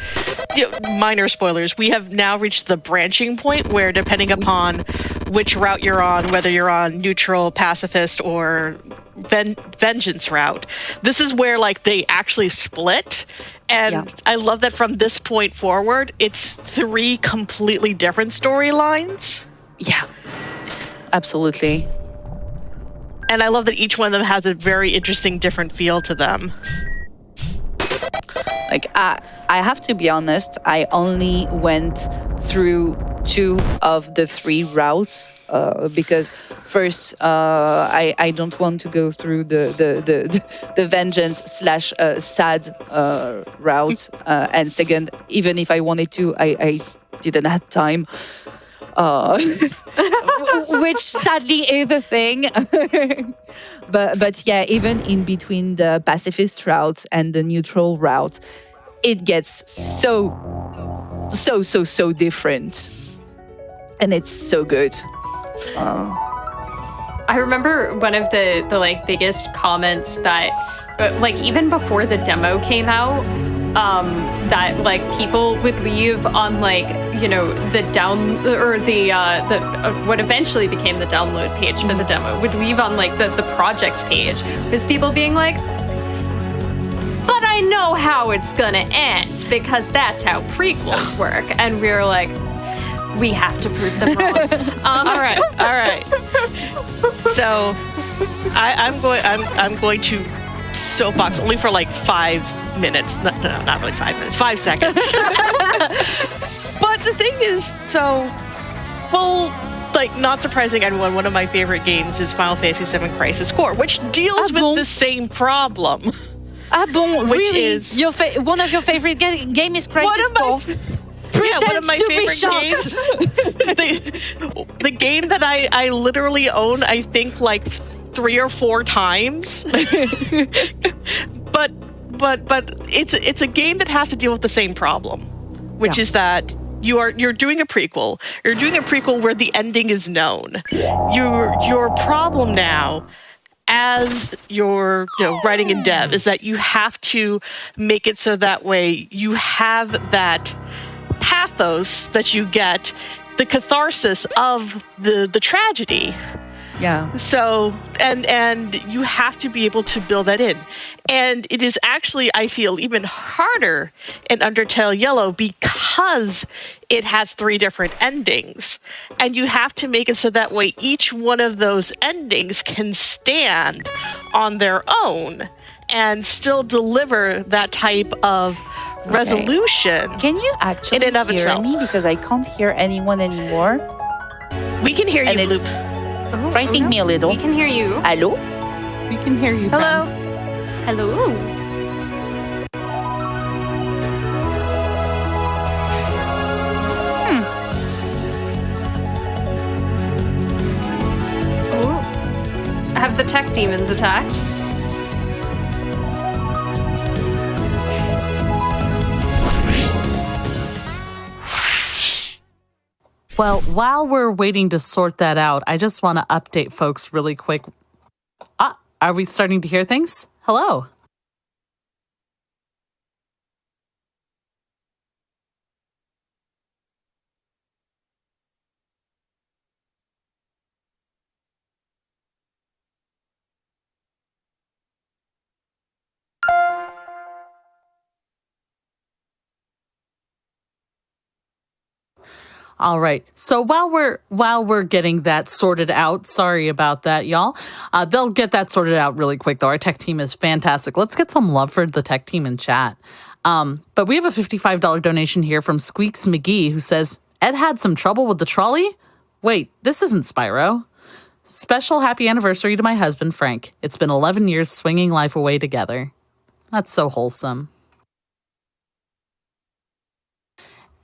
minor spoilers, we have now reached the branching point where, depending upon which route you're on, whether you're on neutral, pacifist, or vengeance route, this is where they actually split. And I love that from this point forward, it's 3 completely different storylines. Yeah, absolutely. And I love that each one of them has a very interesting, different feel to them. I have to be honest, I only went through 2 of the 3 routes, because first, I don't want to go through the vengeance / sad route, and second, even if I wanted to, I didn't have time. Which sadly is a thing. but yeah, even in between the pacifist route and the neutral route, it gets so different, and it's so good. I remember one of the biggest comments that even before the demo came out, that people would leave on the down or the what eventually became the download page for the demo, would leave on the project page, was people being like, but I know how it's gonna end because that's how prequels work. And we were like, we have to prove them wrong. All right. So I'm going to soapbox only for 5 minutes. No, not really 5 minutes. 5 seconds. But the thing is, not surprising anyone, one of my favorite games is Final Fantasy VII Crisis Core, which deals with the same problem. Which really? Is one of your favorite game is Crisis Core? One of my favorite games. The game that I literally own, I think 3 or 4 times. but it's a game that has to deal with the same problem, which is that you're doing a prequel. You're doing a prequel where the ending is known. Your problem now, as you're writing in dev, is that you have to make it so that way you have that pathos that you get, the catharsis of the tragedy. Yeah. So and you have to be able to build that in. And it is actually, I feel, even harder in Undertale Yellow because it has 3 different endings. And you have to make it so that way each one of those endings can stand on their own and still deliver that type of resolution. Can you actually in and of hear itself. me? Because I can't hear anyone anymore. We can hear you, Bloop. Frightening me a little. We can hear you. Hello? We can hear you. Hello. Hello. Have the tech demons attacked? Well, while we're waiting to sort that out, I just want to update folks really quick. Are we starting to hear things? Hello. All right. So while we're getting that sorted out, sorry about that, y'all. They'll get that sorted out really quick, though. Our tech team is fantastic. Let's get some love for the tech team in chat. But we have a $55 donation here from Squeaks McGee, who says, Ed had some trouble with the trolley? Wait, this isn't Spyro. Special happy anniversary to my husband, Frank. It's been 11 years swinging life away together. That's so wholesome.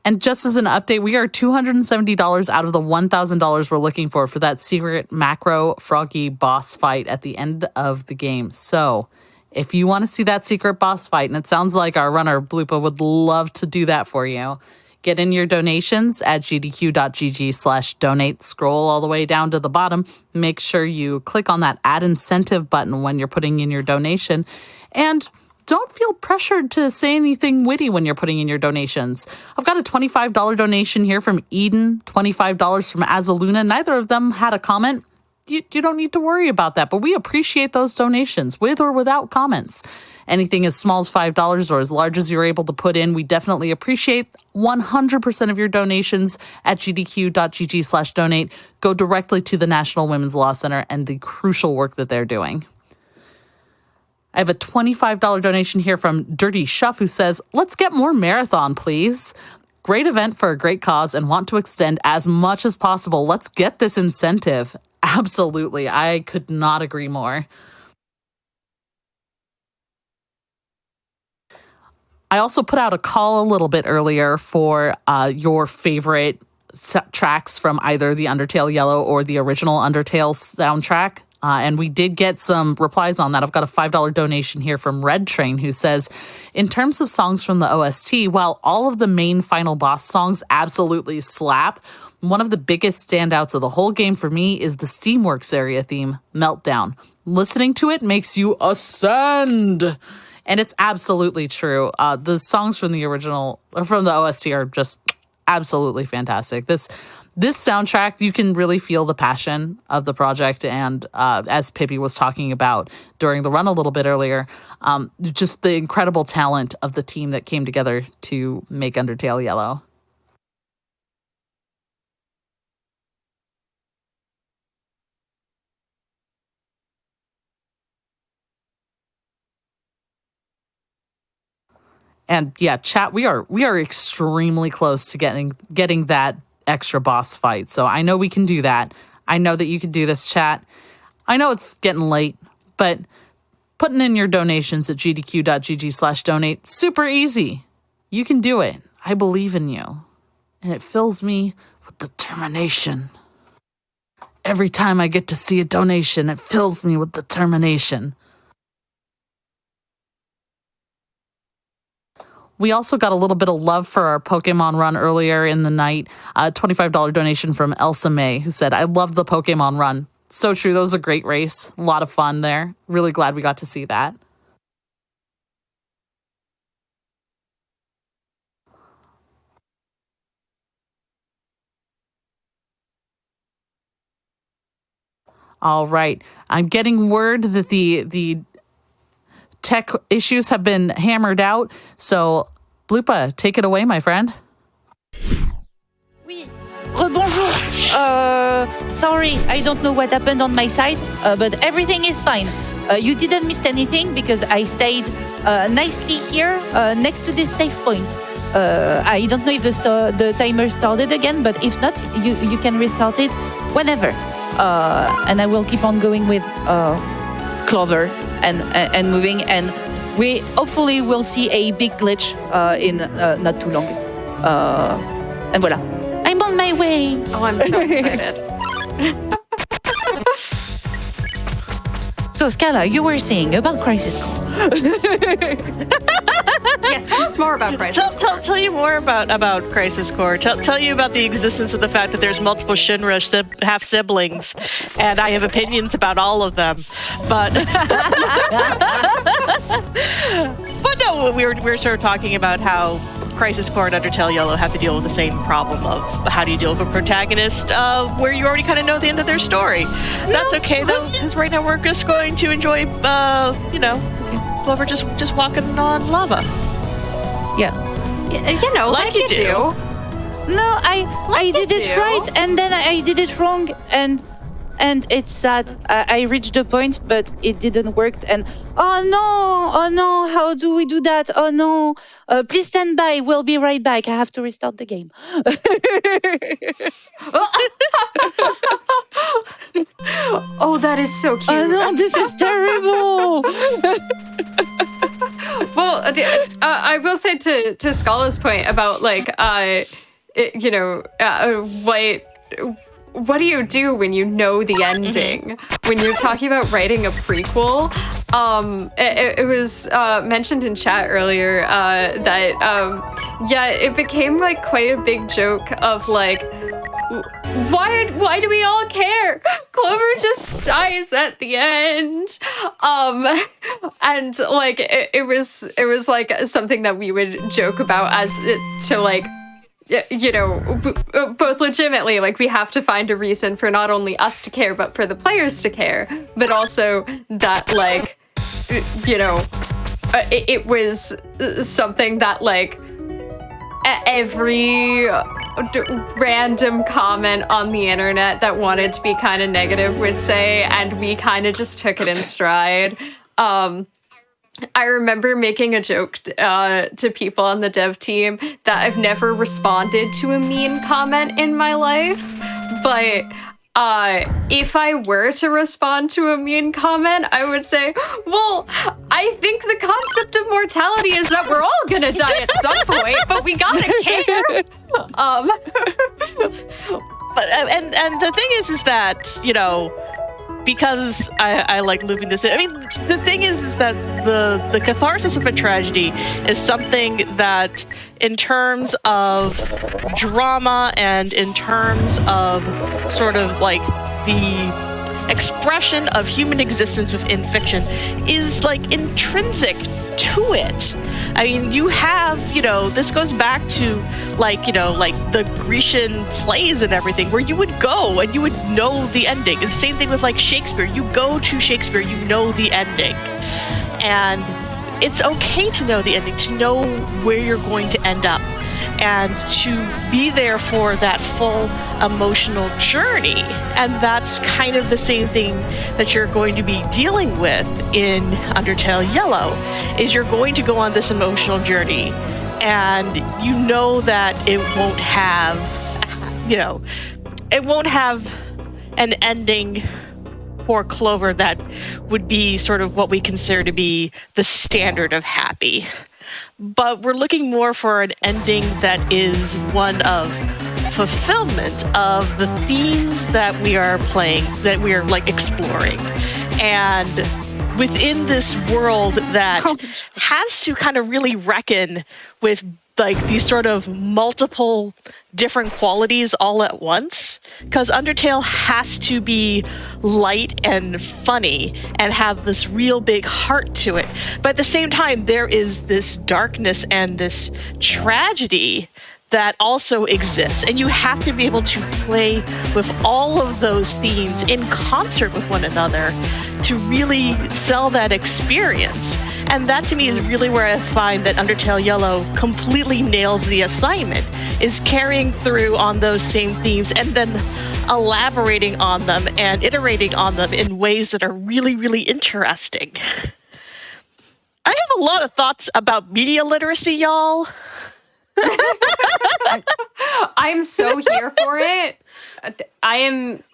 And just as an update, we are $270 out of the $1,000 we're looking for that secret macro froggy boss fight at the end of the game. So if you want to see that secret boss fight, and it sounds like our runner bloupeuh would love to do that for you, get in your donations at gdq.gg/donate. Scroll all the way down to the bottom. Make sure you click on that add incentive button when you're putting in your donation. And don't feel pressured to say anything witty when you're putting in your donations. I've got a $25 donation here from Eden, $25 from Azaluna. Neither of them had a comment. You don't need to worry about that, but we appreciate those donations with or without comments. Anything as small as $5 or as large as you're able to put in, we definitely appreciate 100% of your donations at gdq.gg/donate. Go directly to the National Women's Law Center and the crucial work that they're doing. I have a $25 donation here from Dirty Shuff, who says, let's get more marathon, please. Great event for a great cause and want to extend as much as possible. Let's get this incentive. Absolutely. I could not agree more. I also put out a call a little bit earlier for your favorite tracks from either the Undertale Yellow or the original Undertale soundtrack. And we did get some replies on that. I've got a $5 donation here from Red Train, who says, in terms of songs from the OST, while all of the main final boss songs absolutely slap, one of the biggest standouts of the whole game for me is the Steamworks area theme, Meltdown. Listening to it makes you ascend. And it's absolutely true. The songs from the original, from the OST are just absolutely fantastic. This soundtrack, you can really feel the passion of the project. And as Pippy was talking about during the run a little bit earlier, just the incredible talent of the team that came together to make Undertale Yellow. And yeah, chat, we are extremely close to getting that extra boss fight. So I know we can do that. I know that you can do this, chat. I know it's getting late, but putting in your donations at gdq.gg/donate, super easy. You can do it. I believe in you. And it fills me with determination. Every time I get to see a donation, it fills me with determination. We also got a little bit of love for our Pokemon run earlier in the night. A $25 donation from Elsa May, who said, I love the Pokemon run. So true. That was a great race. A lot of fun there. Really glad we got to see that. All right. I'm getting word that the tech issues have been hammered out. So, bloupeuh, take it away, my friend. Oui. Bonjour. Sorry, I don't know what happened on my side, but everything is fine. You didn't miss anything because I stayed nicely here next to this safe point. I don't know if the timer started again, but if not, you can restart it whenever. And I will keep on going with Clover and moving, and we hopefully will see a big glitch in not too long. And voila, I'm on my way. Oh, I'm so excited. So, Schala, you were saying about Crisis Core. Yes, tell us more about Crisis Core. Tell you more about Crisis Core. Tell you about the existence of the fact that there's multiple Shinra half siblings, and I have opinions about all of them. But but no, we were sort of talking about how Crisis Core and Undertale Yellow have to deal with the same problem of how do you deal with a protagonist where you already kind of know the end of their story. That's okay though, because right now we're just going to enjoy, Clover just walking on lava. Yeah. You know, like you do. No, I did it do. right, and then I did it wrong, and it's sad. I reached the point, but it didn't work. And oh no, how do we do that? Oh no, please stand by. We'll be right back. I have to restart the game. Oh, that is so cute. Oh no, this is terrible. Well, I will say to Schala's point about like, what do you do when you know the ending? When you're talking about writing a prequel, it was mentioned in chat earlier that it became like quite a big joke of like, why do we all care? Clover just dies at the end. And like it was like something that we would joke about as to like, both legitimately, like we have to find a reason for not only us to care, but for the players to care, but also that like, it was something that like every random comment on the internet that wanted to be kind of negative would say, and we kind of just took it in stride. I remember making a joke to people on the dev team that I've never responded to a mean comment in my life, but if I were to respond to a mean comment, I would say, well, I think the concept of mortality is that we're all gonna die at some point, but we gotta care. But and the thing is that, because I like looping this in. I mean, the thing is that the catharsis of a tragedy is something that, in terms of drama and in terms of sort of like the expression of human existence within fiction, is like intrinsic to it. I mean, you have, this goes back to like the Grecian plays and everything, where you would go and you would know the ending. It's the same thing with like Shakespeare. You go to Shakespeare, you know the ending. And it's okay to know the ending, to know where you're going to end up, and to be there for that full emotional journey. And that's kind of the same thing that you're going to be dealing with in Undertale Yellow, is you're going to go on this emotional journey, and you know that it won't have an ending for Clover that would be sort of what we consider to be the standard of happy. But we're looking more for an ending that is one of fulfillment of the themes that we are playing, that we are like exploring. And within this world that has to kind of really reckon with like these sort of multiple different qualities all at once, because Undertale has to be light and funny and have this real big heart to it. But at the same time, there is this darkness and this tragedy that also exists, and you have to be able to play with all of those themes in concert with one another to really sell that experience. And that to me is really where I find that Undertale Yellow completely nails the assignment, is carrying through on those same themes and then elaborating on them and iterating on them in ways that are really, really interesting. I have a lot of thoughts about media literacy, y'all. I'm so here for it.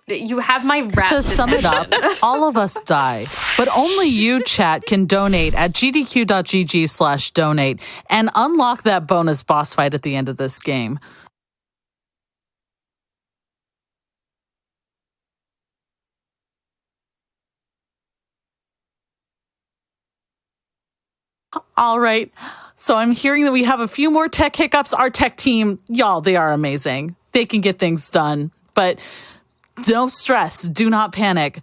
You have my rapt To sum it up, all of us die, but only you, chat, can donate at gdq.gg/donate and unlock that bonus boss fight at the end of this game. All right. So I'm hearing that we have a few more tech hiccups. Our tech team, y'all, they are amazing. They can get things done. But don't stress. Do not panic.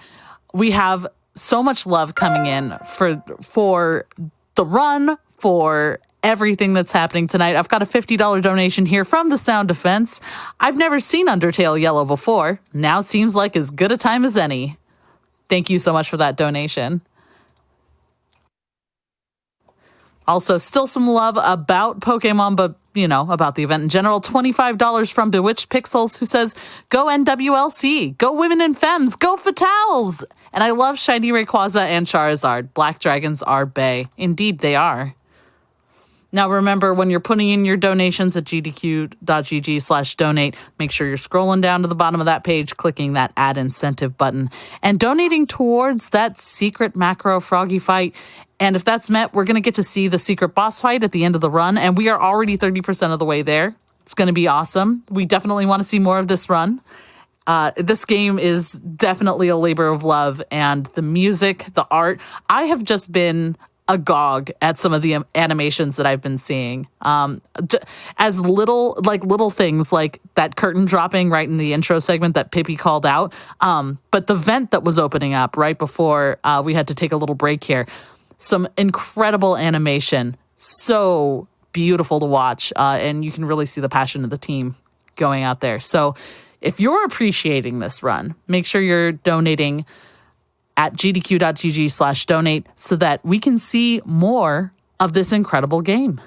We have so much love coming in for the run, for everything that's happening tonight. I've got a $50 donation here from the Sound Defense. I've never seen Undertale Yellow before. Now seems like as good a time as any. Thank you so much for that donation. Also, still some love about Pokemon, but about the event in general. $25 from Bewitched Pixels, who says, go NWLC, go Women and Femmes, go Fatales. And I love Shiny Rayquaza and Charizard. Black dragons are bae. Indeed, they are. Now, remember, when you're putting in your donations at gdq.gg/donate, make sure you're scrolling down to the bottom of that page, clicking that add incentive button, and donating towards that secret macro froggy fight. And if that's met, we're going to get to see the secret boss fight at the end of the run, and we are already 30% of the way there. It's going to be awesome. We definitely want to see more of this run. This game is definitely a labor of love, and the music, the art, I have just been agog at some of the animations that I've been seeing. As little things like that curtain dropping right in the intro segment that Pippy called out. But the vent that was opening up right before we had to take a little break here. Some incredible animation. So beautiful to watch. And you can really see the passion of the team going out there. So if you're appreciating this run, make sure you're donating at gdq.gg/donate so that we can see more of this incredible game.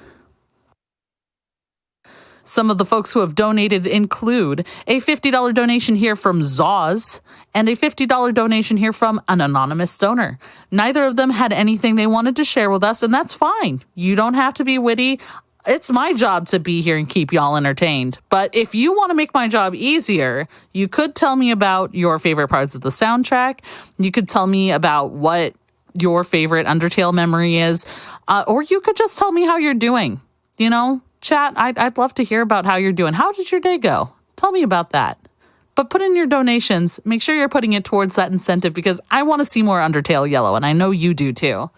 Some of the folks who have donated include a $50 donation here from Zaws and a $50 donation here from an anonymous donor. Neither of them had anything they wanted to share with us, and that's fine. You don't have to be witty. It's my job to be here and keep y'all entertained. But if you want to make my job easier, you could tell me about your favorite parts of the soundtrack. You could tell me about what your favorite Undertale memory is. Or you could just tell me how you're doing. Chat, I'd love to hear about how you're doing. How did your day go? Tell me about that. But put in your donations. Make sure you're putting it towards that incentive because I want to see more Undertale Yellow, and I know you do too.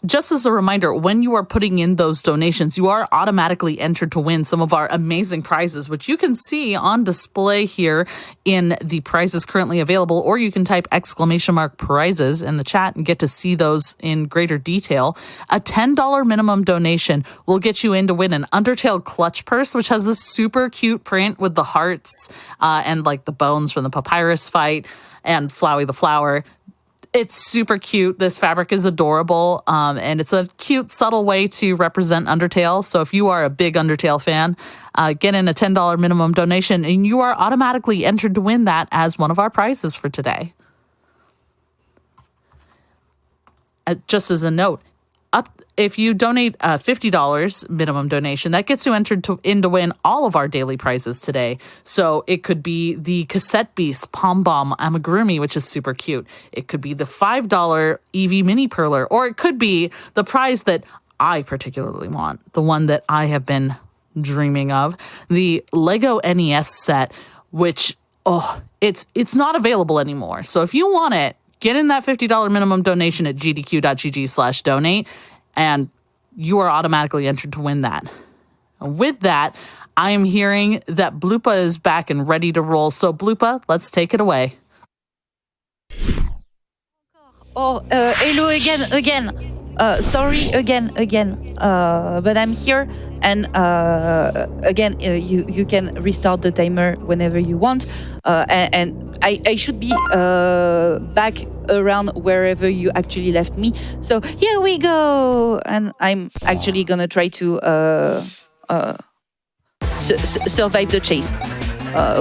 Just as a reminder, when you are putting in those donations, you are automatically entered to win some of our amazing prizes, which you can see on display here in the prizes currently available, or you can type !prizes in the chat and get to see those in greater detail. A $10 minimum donation will get you in to win an Undertale clutch purse, which has this super cute print with the hearts and like the bones from the papyrus fight and Flowey the flower. It's super cute. This fabric is adorable, and it's a cute, subtle way to represent Undertale. So if you are a big Undertale fan, get in a $10 minimum donation, and you are automatically entered to win that as one of our prizes for today. Just as a note, if you donate a $50 minimum donation, that gets you entered in to win all of our daily prizes today. So it could be the Cassette Beast Pom Bomb Amigurumi, which is super cute. It could be the $5 Eevee Mini Perler, or it could be the prize that I particularly want, the one that I have been dreaming of, the Lego NES set, which, it's not available anymore. So if you want it, get in that $50 minimum donation at gdq.gg/donate. And you are automatically entered to win that. With that, I am hearing that Bloupeuh is back and ready to roll. So Bloupeuh, let's take it away. Hello again. Sorry again. But I'm here, and again, you can restart the timer whenever you want. And I should be back around wherever you actually left me. So here we go, and I'm actually gonna try to survive the chase.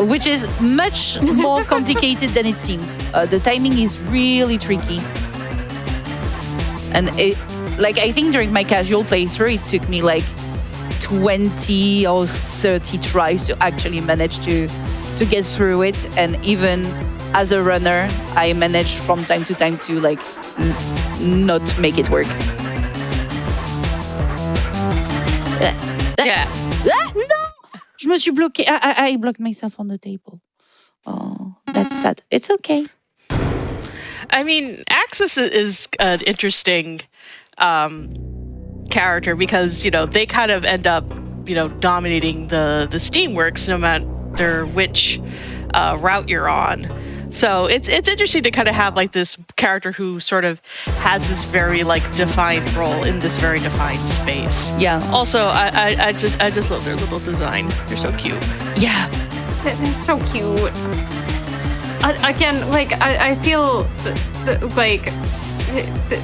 Which is much more complicated than it seems. The timing is really tricky. And I think during my casual playthrough, it took me 20 or 30 tries to actually manage to get through it. And even as a runner, I managed from time to time to not make it work. Yeah. No! Je me suis bloqué. I blocked myself on the table. Oh, that's sad. It's okay. I mean, Axis is an interesting character because, they kind of end up, dominating the Steamworks no matter which route you're on. So it's interesting to kind of have this character who sort of has this very defined role in this very defined space. Yeah. Also, I just love their little design. They're so cute. Yeah. They're so cute. Again, like, I feel like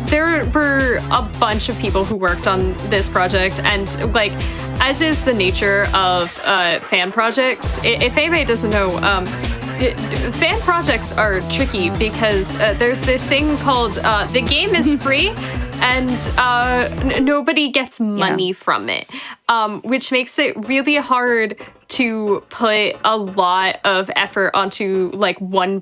there were a bunch of people who worked on this project, and like, as is the nature of fan projects, if anybody doesn't know, fan projects are tricky because there's this thing called the game is free and nobody gets money from it, which makes it really hard to put a lot of effort onto like one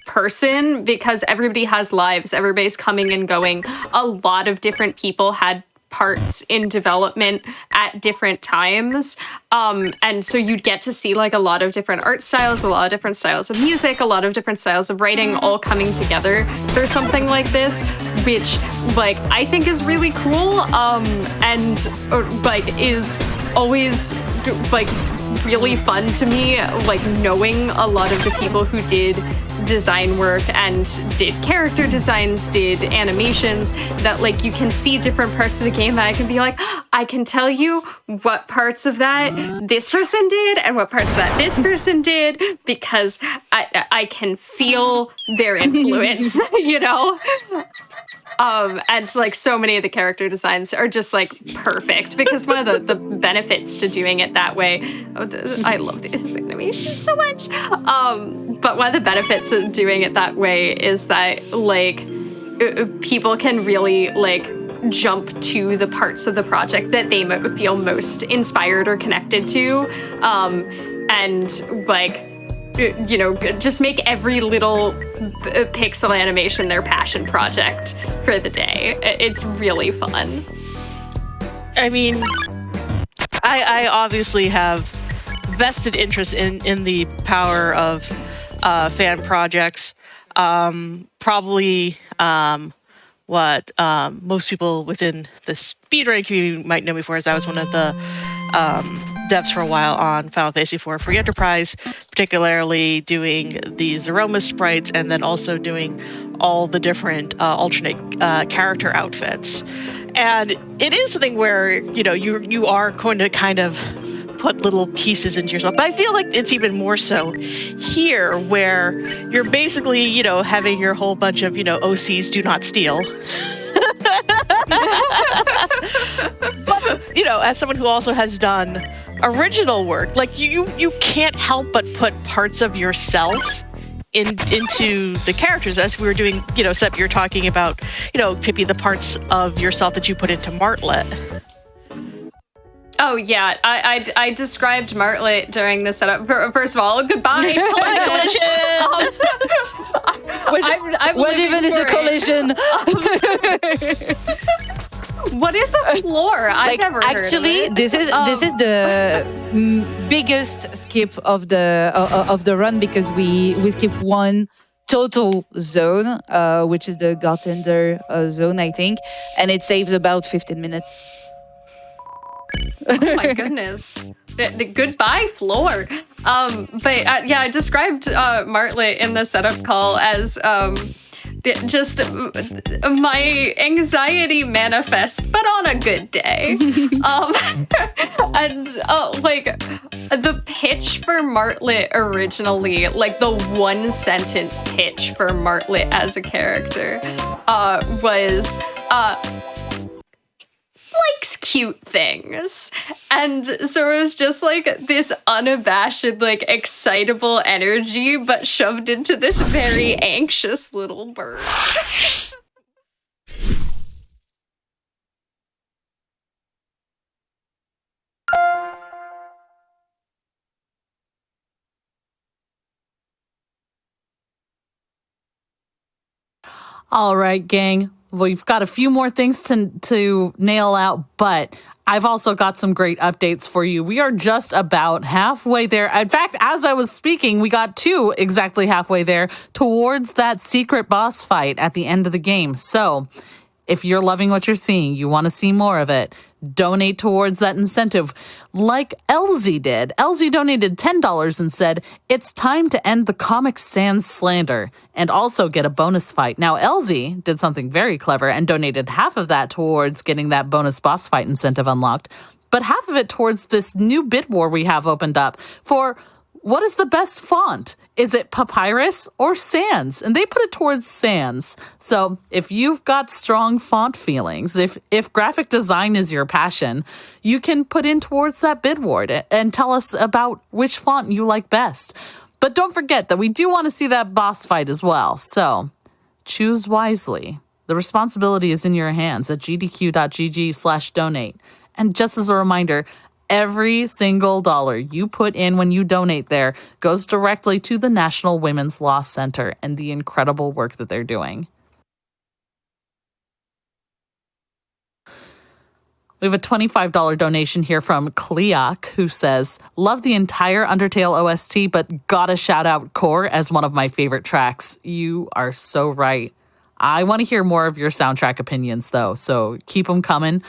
person because everybody has lives, everybody's coming and going. A lot of different people had parts in development at different times, and so you'd get to see like a lot of different art styles, a lot of different styles of music, a lot of different styles of writing all coming together for something like this, which like I think is really cool, and like is always like really fun to me, like knowing a lot of the people who did design work and did character designs, did animations, that like you can see different parts of the game that I can be like, I can tell you what parts of that this person did and what parts of that this person did because I can feel their influence, you know? And like so many of the character designs are just like perfect because one of the benefits to doing it that way, I love this animation so much. But one of the benefits of doing it that way is that like people can really like jump to the parts of the project that they feel most inspired or connected to, and like, you know, just make every little pixel animation their passion project for the day. It's really fun. I mean, I obviously have vested interest in the power of fan projects. Probably what most people within the speedrun community might know me for, is I was one of the devs for a while on Final Fantasy IV Free Enterprise, particularly doing the Zeroma sprites and then also doing all the different alternate character outfits. And it is something where, you know, you are going to kind of put little pieces into yourself. But I feel like it's even more so here, where you're basically, you know, having your whole bunch of, you know, OCs do not steal. But, you know, as someone who also has done original work, like you can't help but put parts of yourself into the characters. As we were doing, you know, Seb, you're talking about, you know, Pippy, the parts of yourself that you put into Martlet. Oh yeah, I described Martlet during the setup. First of all, goodbye. What even is a collision? What is a floor? I've never heard of it. this is the biggest skip of the run, because we skip one total zone, which is the Gartender zone, I think, and it saves about 15 minutes. Oh my goodness. The goodbye floor. But yeah, I described Martlet in the setup call as just my anxiety manifest, but on a good day. And like the pitch for Martlet originally, like the one sentence pitch for Martlet as a character, was likes cute things. And so it was just like this unabashed, like excitable energy, but shoved into this very anxious little bird. All right, gang. We've got a few more things to nail out, but I've also got some great updates for you. We are just about halfway there. In fact, as I was speaking, we got to exactly halfway there towards that secret boss fight at the end of the game. So if you're loving what you're seeing, you want to see more of it, donate towards that incentive like Elsie did. Elsie donated $10 and said, "It's time to end the Comic Sans slander and also get a bonus fight." Now, Elsie did something very clever and donated half of that towards getting that bonus boss fight incentive unlocked, but half of it towards this new bid war we have opened up for What is the best font? Is it Papyrus or Sans? And they put it towards Sans. So if you've got strong font feelings, if graphic design is your passion, you can put in towards that bid ward and tell us about which font you like best. But don't forget that we do want to see that boss fight as well. So choose wisely. The responsibility is in your hands at gdq.gg/donate. And just as a reminder, every single dollar you put in when you donate there goes directly to the National Women's Law Center and the incredible work that they're doing. We have a $25 donation here from Kleok, who says, love the entire Undertale OST, but gotta shout out Core as one of my favorite tracks. You are so right. I want to hear more of your soundtrack opinions, though, so keep them coming.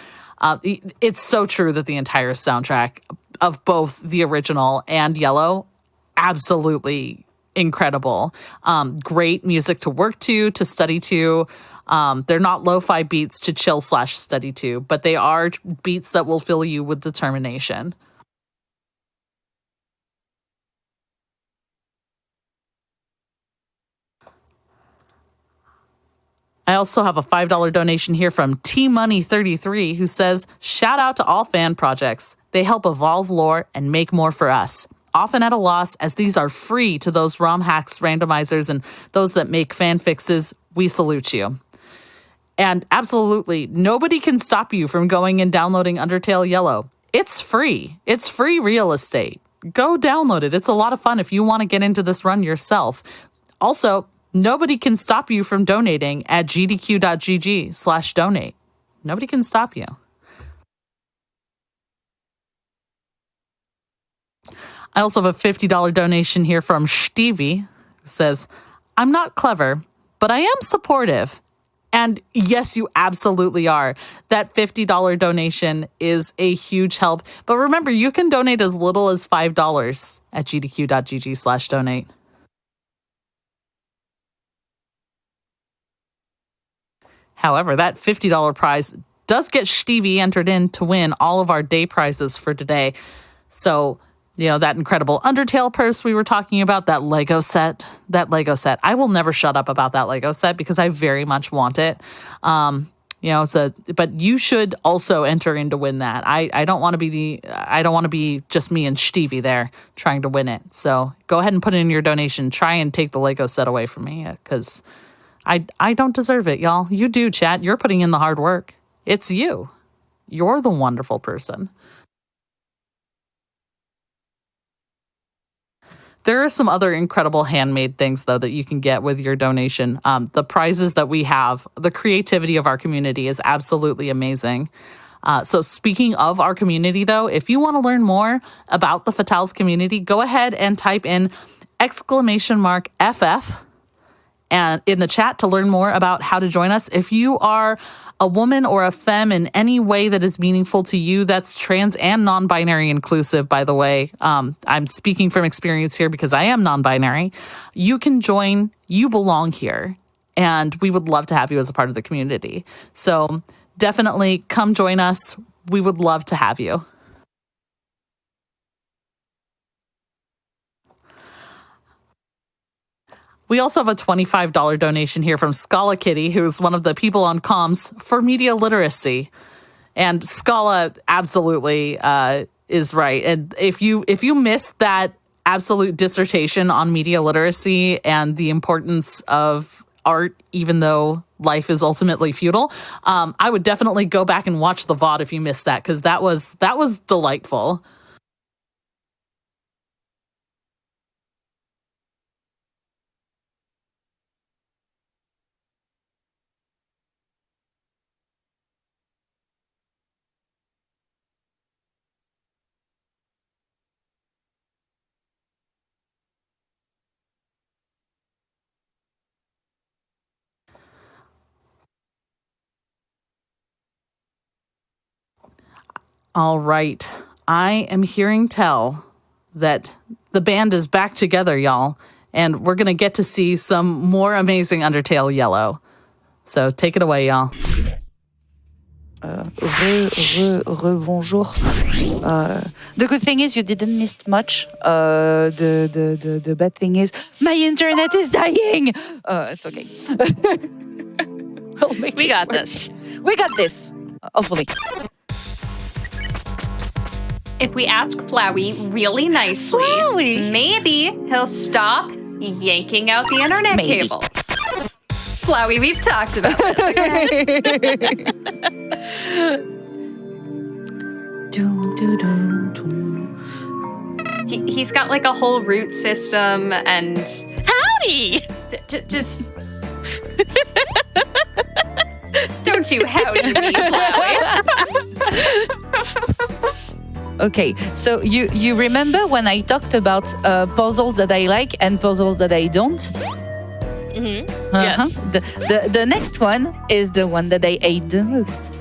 It's so true that the entire soundtrack of both the original and Yellow, absolutely incredible. Great music to work to study to. They're not lo-fi beats to chill/study to, but they are beats that will fill you with determination. I also have a $5 donation here from T-Money33, who says, shout out to all fan projects. They help evolve lore and make more for us. Often at a loss, as these are free to those ROM hacks, randomizers, and those that make fan fixes. We salute you. And absolutely, nobody can stop you from going and downloading Undertale Yellow. It's free. It's free real estate. Go download it. It's a lot of fun if you want to get into this run yourself. Also, nobody can stop you from donating at gdq.gg/donate. Nobody can stop you. I also have a $50 donation here from Stevie, who says, I'm not clever, but I am supportive. And yes, you absolutely are. That $50 donation is a huge help. But remember, you can donate as little as $5 at gdq.gg/donate. However, that $50 prize does get Stevie entered in to win all of our day prizes for today. So, that incredible Undertale purse we were talking about, that Lego set. I will never shut up about that Lego set because I very much want it. But you should also enter in to win that. I don't want to be just me and Stevie there trying to win it. So go ahead and put in your donation. Try and take the Lego set away from me because I don't deserve it, y'all. You do, chat. You're putting in the hard work. It's you. You're the wonderful person. There are some other incredible handmade things, though, that you can get with your donation. The prizes that we have, the creativity of our community is absolutely amazing. So speaking of our community, though, if you want to learn more about the Fatales community, go ahead and type in !FF and in the chat to learn more about how to join us. If you are a woman or a femme in any way that is meaningful to you, that's trans and non-binary inclusive, by the way. I'm speaking from experience here because I am non-binary. You can join. You belong here. And we would love to have you as a part of the community. So definitely come join us. We would love to have you. We also have a $25 donation here from SchalaKitty, who's one of the people on comms for media literacy. And Schala absolutely is right. And if you missed that absolute dissertation on media literacy and the importance of art, even though life is ultimately futile, I would definitely go back and watch the VOD if you missed that, because that was delightful. All right. I am hearing tell that the band is back together, y'all, and we're going to get to see some more amazing Undertale Yellow. So take it away, y'all. Bonjour. The good thing is you didn't miss much. The bad thing is my internet is dying. It's okay. We got this. We got this. Hopefully. If we ask Flowey really nicely, Flowey? maybe he'll stop yanking out the internet Maybe. cables. Flowey, we've talked about this. Okay? He's got like a whole root system and Howdy! just don't you howdy me, Flowey. Okay, so you remember when I talked about puzzles that I like and puzzles that I don't? Mm-hmm. Uh-huh. Yes. The next one is the one that I hate the most.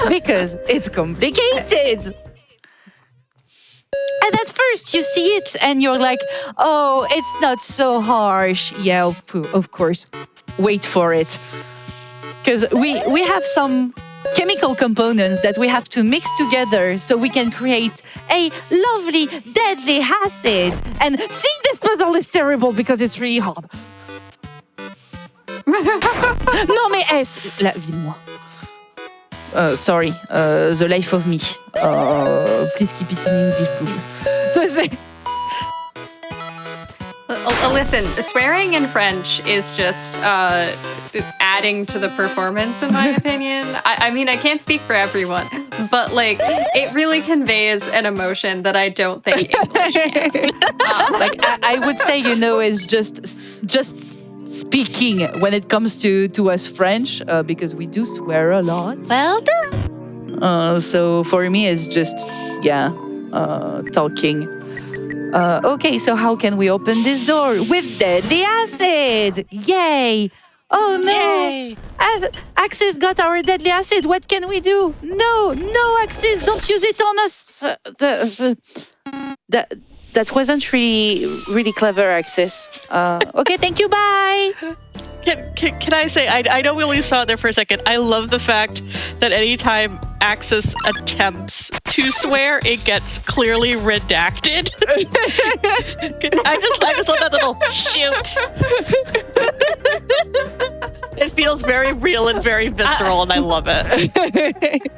Because it's complicated. And at first you see it and you're like, oh, it's not so harsh. Yeah, of course. Wait for it. Because we have some chemical components that we have to mix together so we can create a lovely, deadly acid. And see, this puzzle is terrible because it's really hard. Non mais la vie de moi. Sorry, the life of me. Please keep it in English, please. Listen, swearing in French is just adding to the performance, in my opinion. I mean, I can't speak for everyone, but like, it really conveys an emotion that I don't think English can. Like I would say, is just speaking when it comes to us French, because we do swear a lot. Well done. So for me, it's just talking. Okay, so how can we open this door? With deadly acid! Yay! Oh no! Yay. Axis got our deadly acid. What can we do? No, Axis, don't use it on us. That wasn't really clever, Axis. Okay, thank you. Bye. Can I say, I know we only saw it there for a second. I love the fact that anytime Axis attempts to swear, it gets clearly redacted. I just love that little shoot. It feels very real and very visceral, and I love it.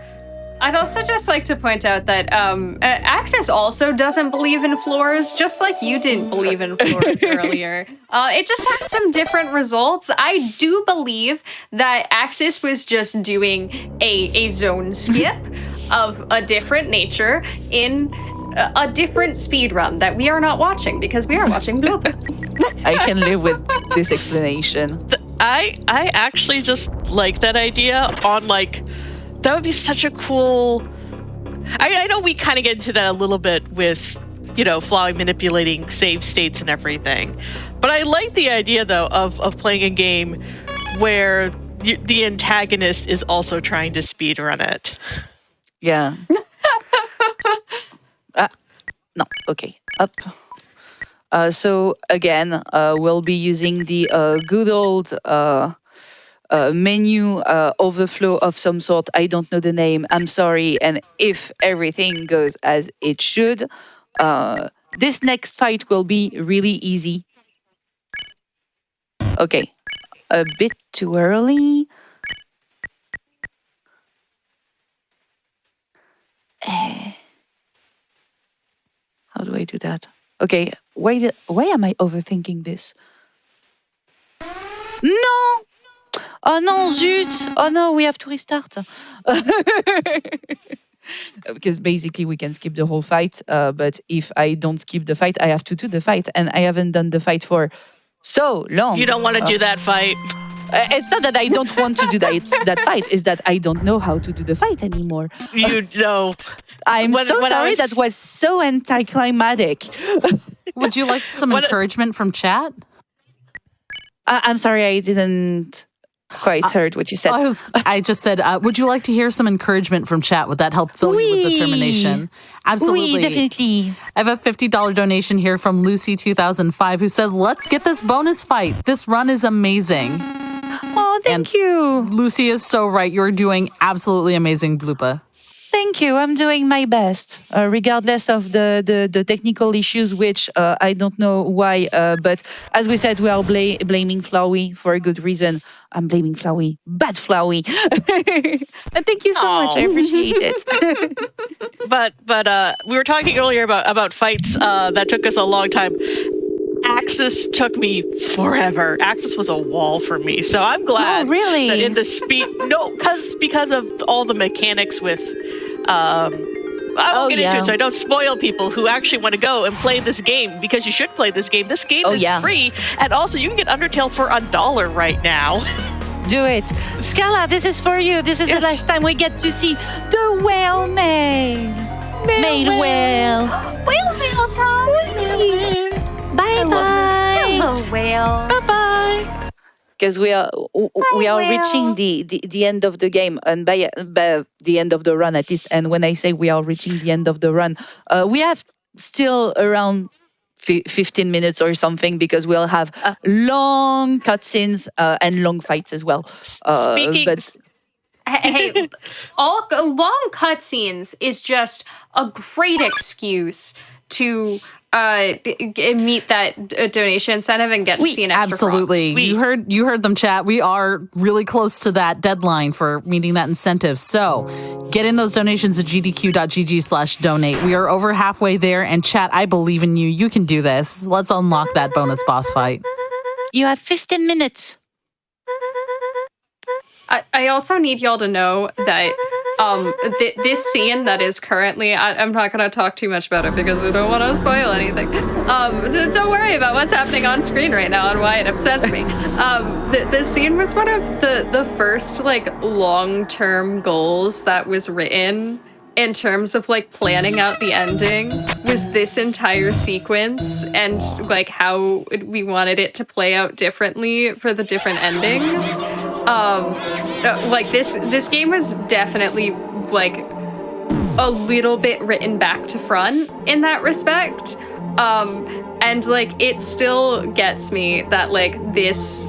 I'd also just like to point out that Axis also doesn't believe in floors, just like you didn't believe in floors earlier. It just had some different results. I do believe that Axis was just doing a zone skip of a different nature in a different speed run that we are not watching because we are watching bloopeuh. I can live with this explanation. I actually just like that idea on like, that would be such a cool... I know we kind of get into that a little bit with, Flowey manipulating save states and everything. But I like the idea, though, of playing a game where the antagonist is also trying to speedrun it. Yeah. No, okay. Up. So, again, we'll be using the good old... menu overflow of some sort. I don't know the name. I'm sorry. And if everything goes as it should, this next fight will be really easy. Okay. A bit too early. How do I do that? Okay. Why am I overthinking this? No! Oh no, zut! Oh no, we have to restart. Because basically we can skip the whole fight, but if I don't skip the fight, I have to do the fight, and I haven't done the fight for so long. You don't want to do that fight. It's not that I don't want to do that fight, it's that I don't know how to do the fight anymore. You know. I'm so sorry, that was so anticlimactic. Would you like some encouragement from chat? I'm sorry, I didn't quite heard what you said. I just said, would you like to hear some encouragement from chat? Would that help fill you with determination? Absolutely. Oui, definitely. I have a $50 donation here from Lucy2005 who says, let's get this bonus fight. This run is amazing. Oh, thank you. Lucy is so right. You're doing absolutely amazing, bloupeuh. Thank you. I'm doing my best, regardless of the technical issues, which I don't know why. But as we said, we are blaming Flowey for a good reason. I'm blaming Flowey. Bad Flowey. And thank you so much. I Aw. appreciate it. But we were talking earlier about fights that took us a long time. Axis took me forever. Axis was a wall for me. So I'm glad Oh, really? that in the speed because of all the mechanics with I won't get into it so I don't spoil people who actually want to go and play this game, because you should play this game. This game is free, and also you can get Undertale for $1 right now. Do it. Schala, this is for you. This is the last time we get to see the whale male. Male whale. Whale time. Bye-bye. Hello, whale. Bye-bye. Because we are reaching the end of the game, and by the end of the run at least. And when I say we are reaching the end of the run, we have still around 15 minutes or something, because we'll have long cutscenes and long fights as well. But Hey, all long cutscenes is just a great excuse to meet that donation incentive and get to see an extra absolutely. You heard them, chat. We are really close to that deadline for meeting that incentive. So get in those donations at gdq.gg/donate. We are over halfway there, and chat, I believe in you. You can do this. Let's unlock that bonus boss fight. you have 15 minutes. I also need y'all to know that this scene that is currently, I'm not going to talk too much about it because we don't want to spoil anything. Don't worry about what's happening on screen right now and why it upsets me. This scene was one of the first like long-term goals that was written in terms of like planning out the ending, was this entire sequence and like how we wanted it to play out differently for the different endings. Like this game was definitely like a little bit written back to front in that respect. And like it still gets me that like this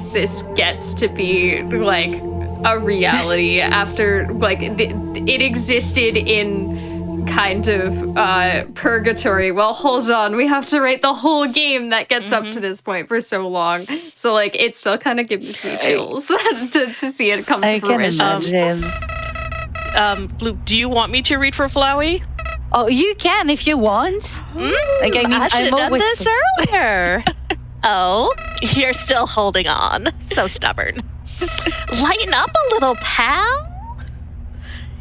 gets to be like a reality after like it existed in kind of purgatory. Well, hold on, we have to write the whole game that gets up to this point for so long. So like it still kind of gives me chills to see it come to fruition. I can imagine. Blue, do you want me to read for Flowey? Oh, you can if you want. Like, I mean, I should have I'm done always this earlier. Oh, you're still holding on. So stubborn. Lighten up a little, pal.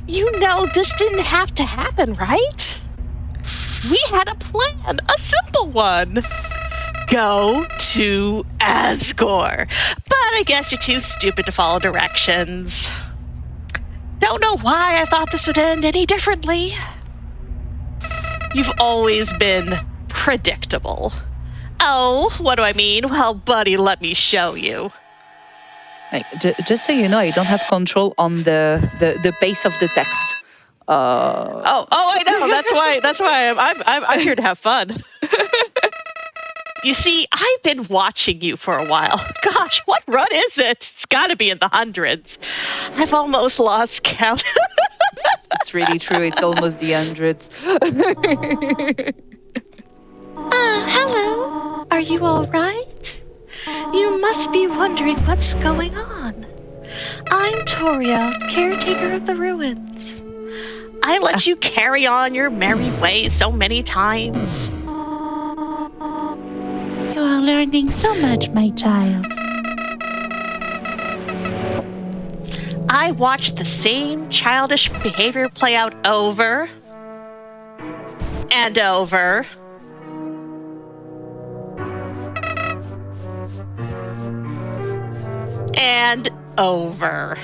You know this didn't have to happen, right? We had a plan, a simple one. Go to Asgore. But I guess you're too stupid to follow directions. Don't know why I thought this would end any differently. You've always been predictable. Oh, what do I mean? Well, buddy, let me show you. Like, just so you know, I don't have control on the pace of the text. I know. That's why I'm here to have fun. You see, I've been watching you for a while. Gosh, what run is it? It's got to be in the hundreds. I've almost lost count. It's really true. It's almost the hundreds. Hello. Are you all right? You must be wondering what's going on. I'm Toriel, caretaker of the ruins. I let you carry on your merry way so many times. You are learning so much, my child. I watched the same childish behavior play out over and over. And over.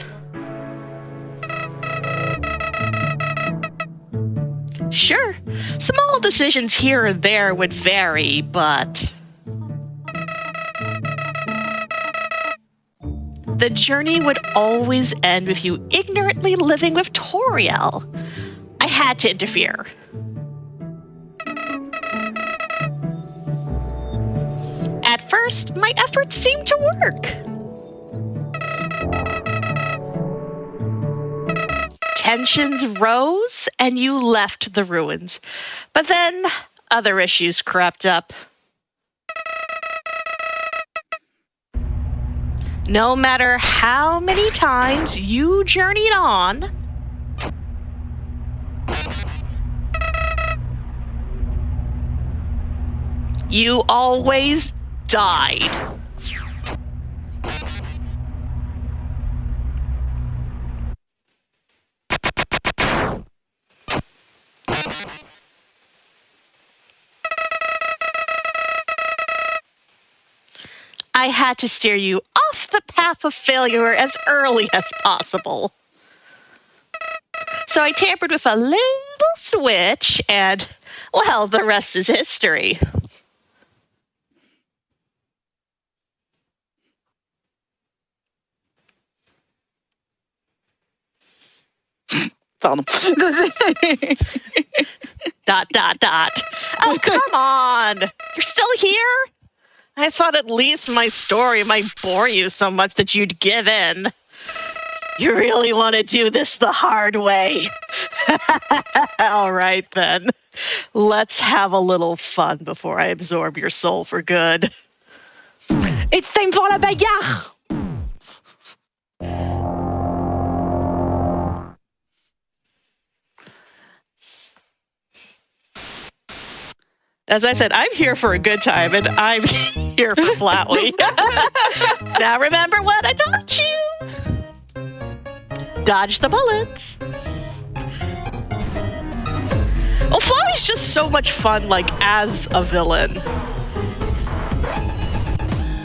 Sure, small decisions here or there would vary, but the journey would always end with you ignorantly living with Toriel. I had to interfere. At first, my efforts seemed to work. tensions rose and you left the ruins. But then other issues crept up. No matter how many times you journeyed on, you always died. I had to steer you off the path of failure as early as possible. So I tampered with a little switch, and, well, the rest is history. Pardon. ... Oh, come on! You're still here? I thought at least my story might bore you so much that you'd give in. You really want to do this the hard way? All right, then. Let's have a little fun before I absorb your soul for good. It's time for la bagarre! As I said, I'm here for a good time, and I'm here for Flowey. Now remember what I taught you. Dodge the bullets. Well, Flowey's just so much fun, like, as a villain.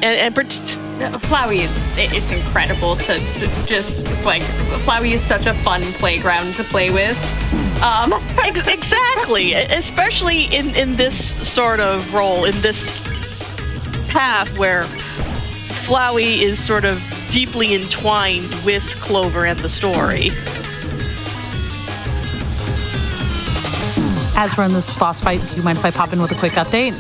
And Flowey it's incredible to just, like, Flowey is such a fun playground to play with. Exactly, especially in this sort of role, in this path where Flowey is sort of deeply entwined with Clover and the story. As we're in this boss fight, do you mind if I pop in with a quick update?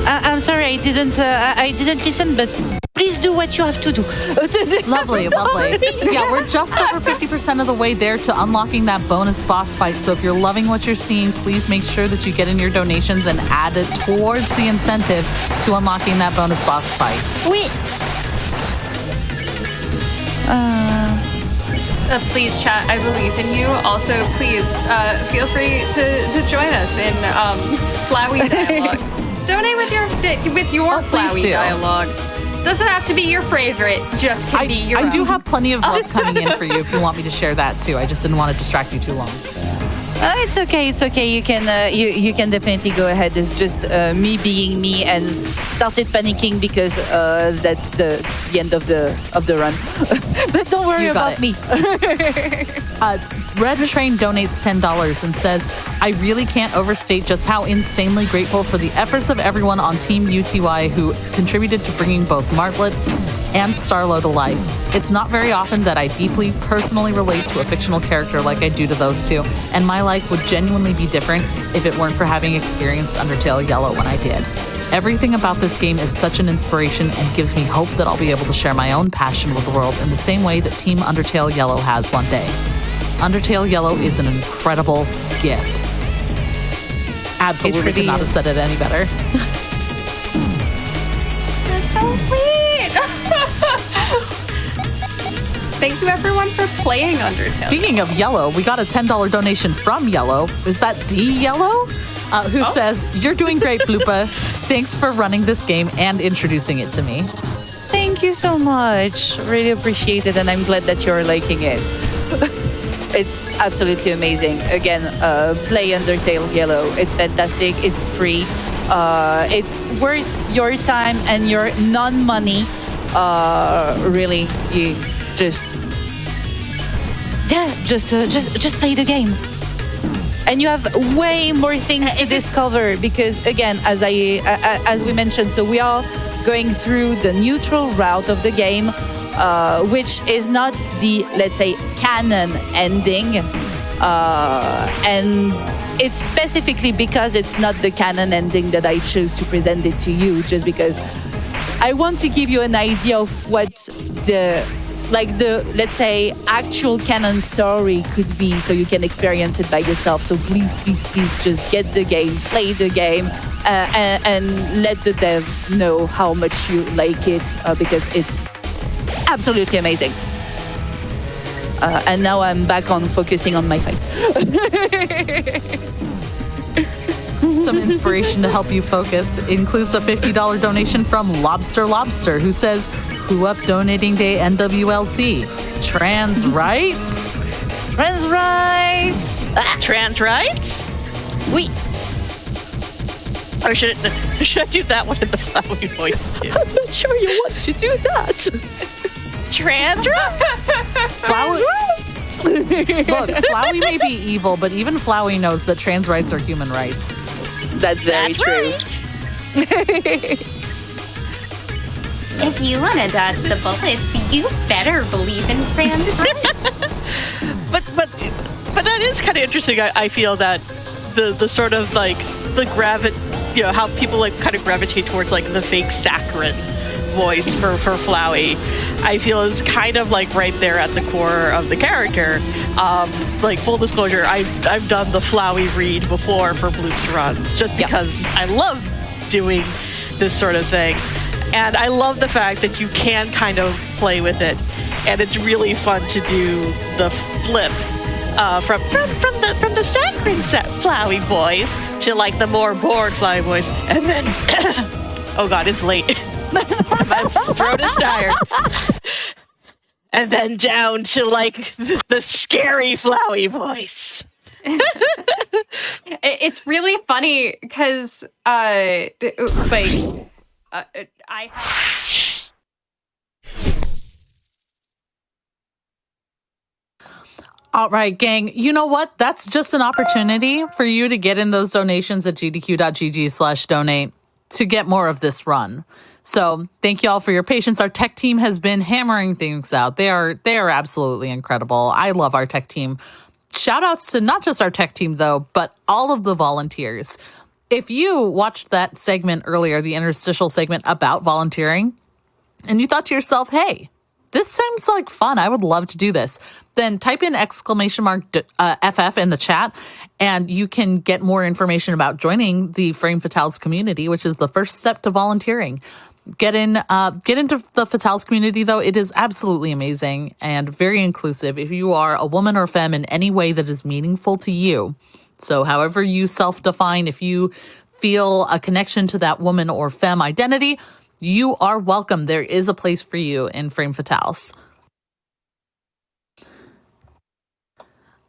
I'm sorry, I didn't listen, but please do what you have to do. Lovely, lovely. Yeah, we're just over 50% of the way there to unlocking that bonus boss fight. So if you're loving what you're seeing, please make sure that you get in your donations and add it towards the incentive to unlocking that bonus boss fight. Oui. Please, chat, I believe in you. Also, please feel free to join us in Flowey dialogue. Donate with your Flowey dialogue. Doesn't have to be your favorite, just can be your I own. do have plenty of love coming in for you if you want me to share that too. I just didn't want to distract you too long. It's okay. It's okay. You can you can definitely go ahead. It's just me being me and started panicking because that's the end of the run. But don't worry about me. Red Train donates $10 and says, I really can't overstate just how insanely grateful for the efforts of everyone on Team UTY who contributed to bringing both Martlet and Starlo to life. It's not very often that I deeply, personally relate to a fictional character like I do to those two, and my life would genuinely be different if it weren't for having experienced Undertale Yellow when I did. Everything about this game is such an inspiration and gives me hope that I'll be able to share my own passion with the world in the same way that Team Undertale Yellow has one day. Undertale Yellow is an incredible gift. Absolutely could not have said it any better. That's so sweet! Thank you everyone for playing Undertale. Speaking of Yellow, we got a $10 donation from Yellow. Is that the Yellow? Who says, you're doing great, bloupeuh. Thanks for running this game and introducing it to me. Thank you so much. Really appreciate it, and I'm glad that you're liking it. It's absolutely amazing. Again, play Undertale Yellow. It's fantastic. It's free. It's worth your time and your non-money. Really, you just play the game. And you have way more things to discover because, again, as we mentioned, so we are going through the neutral route of the game, which is not the, let's say, canon ending. And it's specifically because it's not the canon ending that I chose to present it to you, just because I want to give you an idea of what the like the, let's say, actual canon story could be, so you can experience it by yourself. So please, please, please just get the game, play the game, and let the devs know how much you like it, because it's absolutely amazing. And now I'm back on focusing on my fight. Some inspiration to help you focus includes a $50 donation from Lobster, who says, "Who up donating day NWLC? Trans rights? Trans rights! Trans rights? Oui. Or should I do that one in the flowery voice too? I'm not sure you want to do that. Trans rights? Flowey, look, Flowey may be evil, but even Flowey knows that trans rights are human rights. That's very true. Right. If you want to dodge the bullets, you better believe in trans rights. But that is kind of interesting. I feel that the sort of like the how people like kind of gravitate towards like the fake saccharine voice for Flowey, I feel is kind of like right there at the core of the character. Like full disclosure, I've done the Flowey read before for Bloop's runs, just because I love doing this sort of thing, and I love the fact that you can kind of play with it, and it's really fun to do the flip from the saccharine Flowey voice to like the more bored Flowey voice, and then oh god, it's late. My throat is tired. And then down to like the scary Flowey voice. It's really funny because I have. All right, gang. You know what? That's just an opportunity for you to get in those donations at gdq.gg/donate to get more of this run. So thank you all for your patience. Our tech team has been hammering things out. They are absolutely incredible. I love our tech team. Shout outs to not just our tech team, though, but all of the volunteers. If you watched that segment earlier, the interstitial segment about volunteering, and you thought to yourself, hey, this seems like fun, I would love to do this, then type in !FF in the chat, and you can get more information about joining the Frame Fatales community, which is the first step to volunteering. Get into the Fatales community, though. It is absolutely amazing and very inclusive. If you are a woman or femme in any way that is meaningful to you, so however you self-define, if you feel a connection to that woman or femme identity, you are welcome. There is a place for you in Frame Fatales.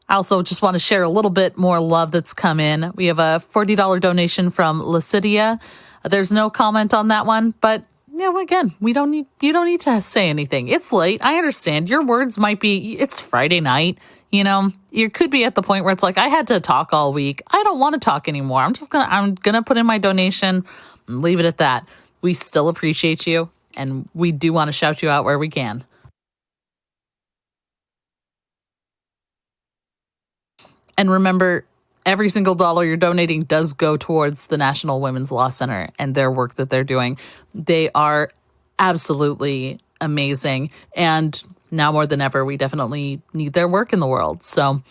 I also just want to share a little bit more love that's come in. We have a $40 donation from Lacidia. There's no comment on that one, but again, you don't need to say anything. It's late. I understand. Your words might be, it's Friday night. You could be at the point where it's like, I had to talk all week. I don't want to talk anymore. I'm gonna put in my donation and leave it at that. We still appreciate you, and we do want to shout you out where we can. And remember, every single dollar you're donating does go towards the National Women's Law Center and their work that they're doing. They are absolutely amazing. And now more than ever, we definitely need their work in the world. So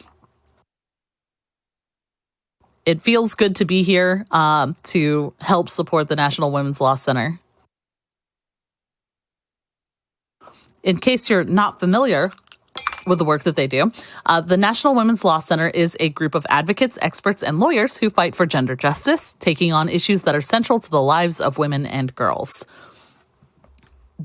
it feels good to be here to help support the National Women's Law Center. In case you're not familiar with the work that they do, the National Women's Law Center is a group of advocates, experts, and lawyers who fight for gender justice, taking on issues that are central to the lives of women and girls.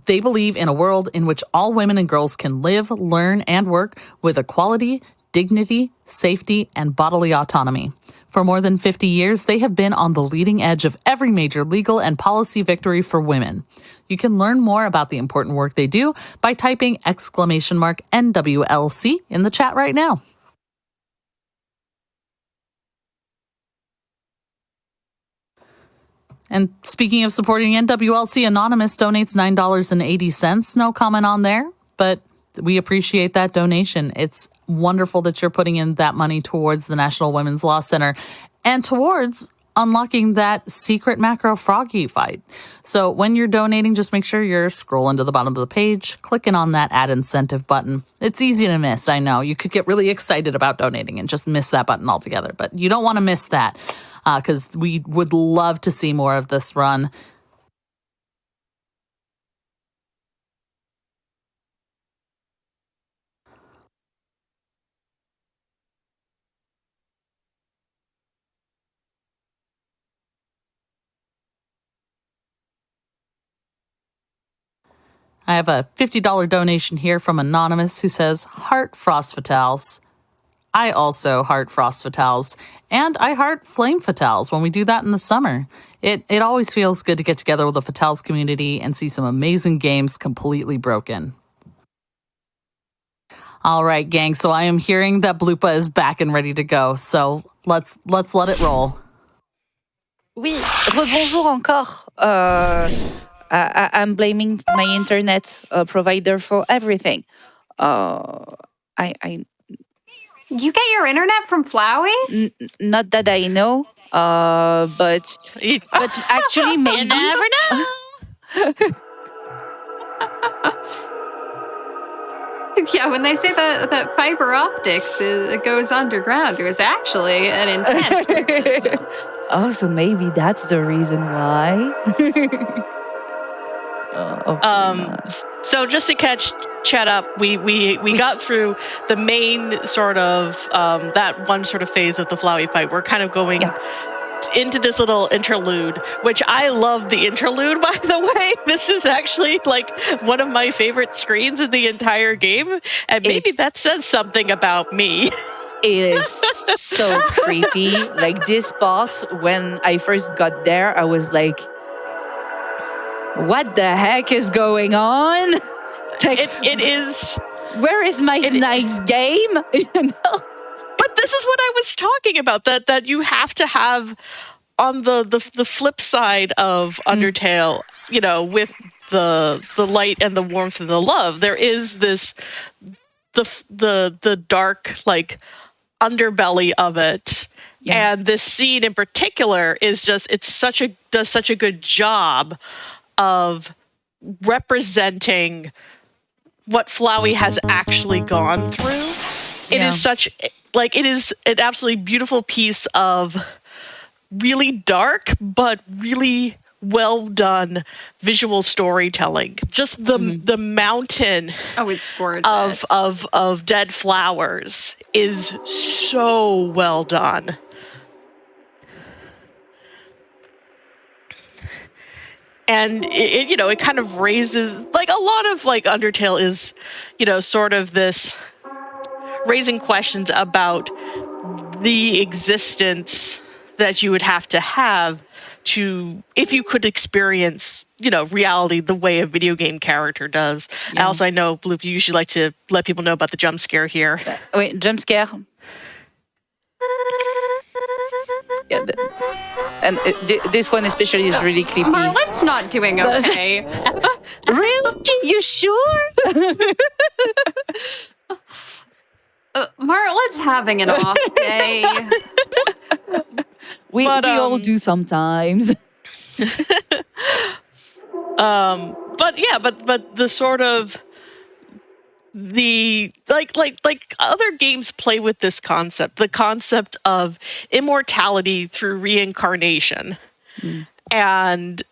They believe in a world in which all women and girls can live, learn, and work with equality, dignity, safety, and bodily autonomy. For more than 50 years, they have been on the leading edge of every major legal and policy victory for women. You can learn more about the important work they do by typing !NWLC in the chat right now. And speaking of supporting NWLC, Anonymous donates $9.80. No comment on there, but we appreciate that donation. It's wonderful that you're putting in that money towards the National Women's Law Center and towards unlocking that secret macro froggy fight. So when you're donating, just make sure you're scrolling to the bottom of the page, clicking on that add incentive button. It's easy to miss, I know. You could get really excited about donating and just miss that button altogether, but you don't want to miss that because we would love to see more of this run. I have a $50 donation here from Anonymous who says, Heart Frost Fatales. I also heart Frost Fatales, and I heart Flame Fatales when we do that in the summer. It always feels good to get together with the Fatales community and see some amazing games completely broken. All right, gang, so I am hearing that bloupeuh is back and ready to go, so let's let it roll. Oui, rebonjour encore. I'm blaming my internet provider for everything. I You get your internet from Flowey? not that I know, but actually You maybe. never know. Yeah, when they say that fiber optics it goes underground, it was actually an intense root system. Oh, so maybe that's the reason why. So just to catch Chet up, we got through the main sort of that one sort of phase of the Flowey fight. We're kind of going into this little interlude, which I love the interlude, by the way. This is actually like one of my favorite screens in the entire game, and maybe that says something about me. It is so creepy. Like this box, when I first got there, I was like, what the heck is going on? Like, It is. Where is my nice game? You know? But this is what I was talking about, that you have to have on the flip side of Undertale, you know, with the light and the warmth and the love, there is this the dark like underbelly of it. Yeah. And this scene in particular is just does such a good job of representing what Flowey has actually gone through. It is an absolutely beautiful piece of really dark but really well done visual storytelling. Just the mountain it's gorgeous of dead flowers is so well done. And it kind of raises, like, a lot of like Undertale is, sort of this raising questions about the existence that you would have to, if you could experience, reality the way a video game character does. Yeah. Also, I know, Bloop, you usually like to let people know about the jump scare here. Wait, jump scare? Yeah, this one especially is really creepy. Marlette's not doing okay. Really? You sure? Marlette's having an off day. We all do sometimes. But the sort of the like other games play with this concept, the concept of immortality through reincarnation, and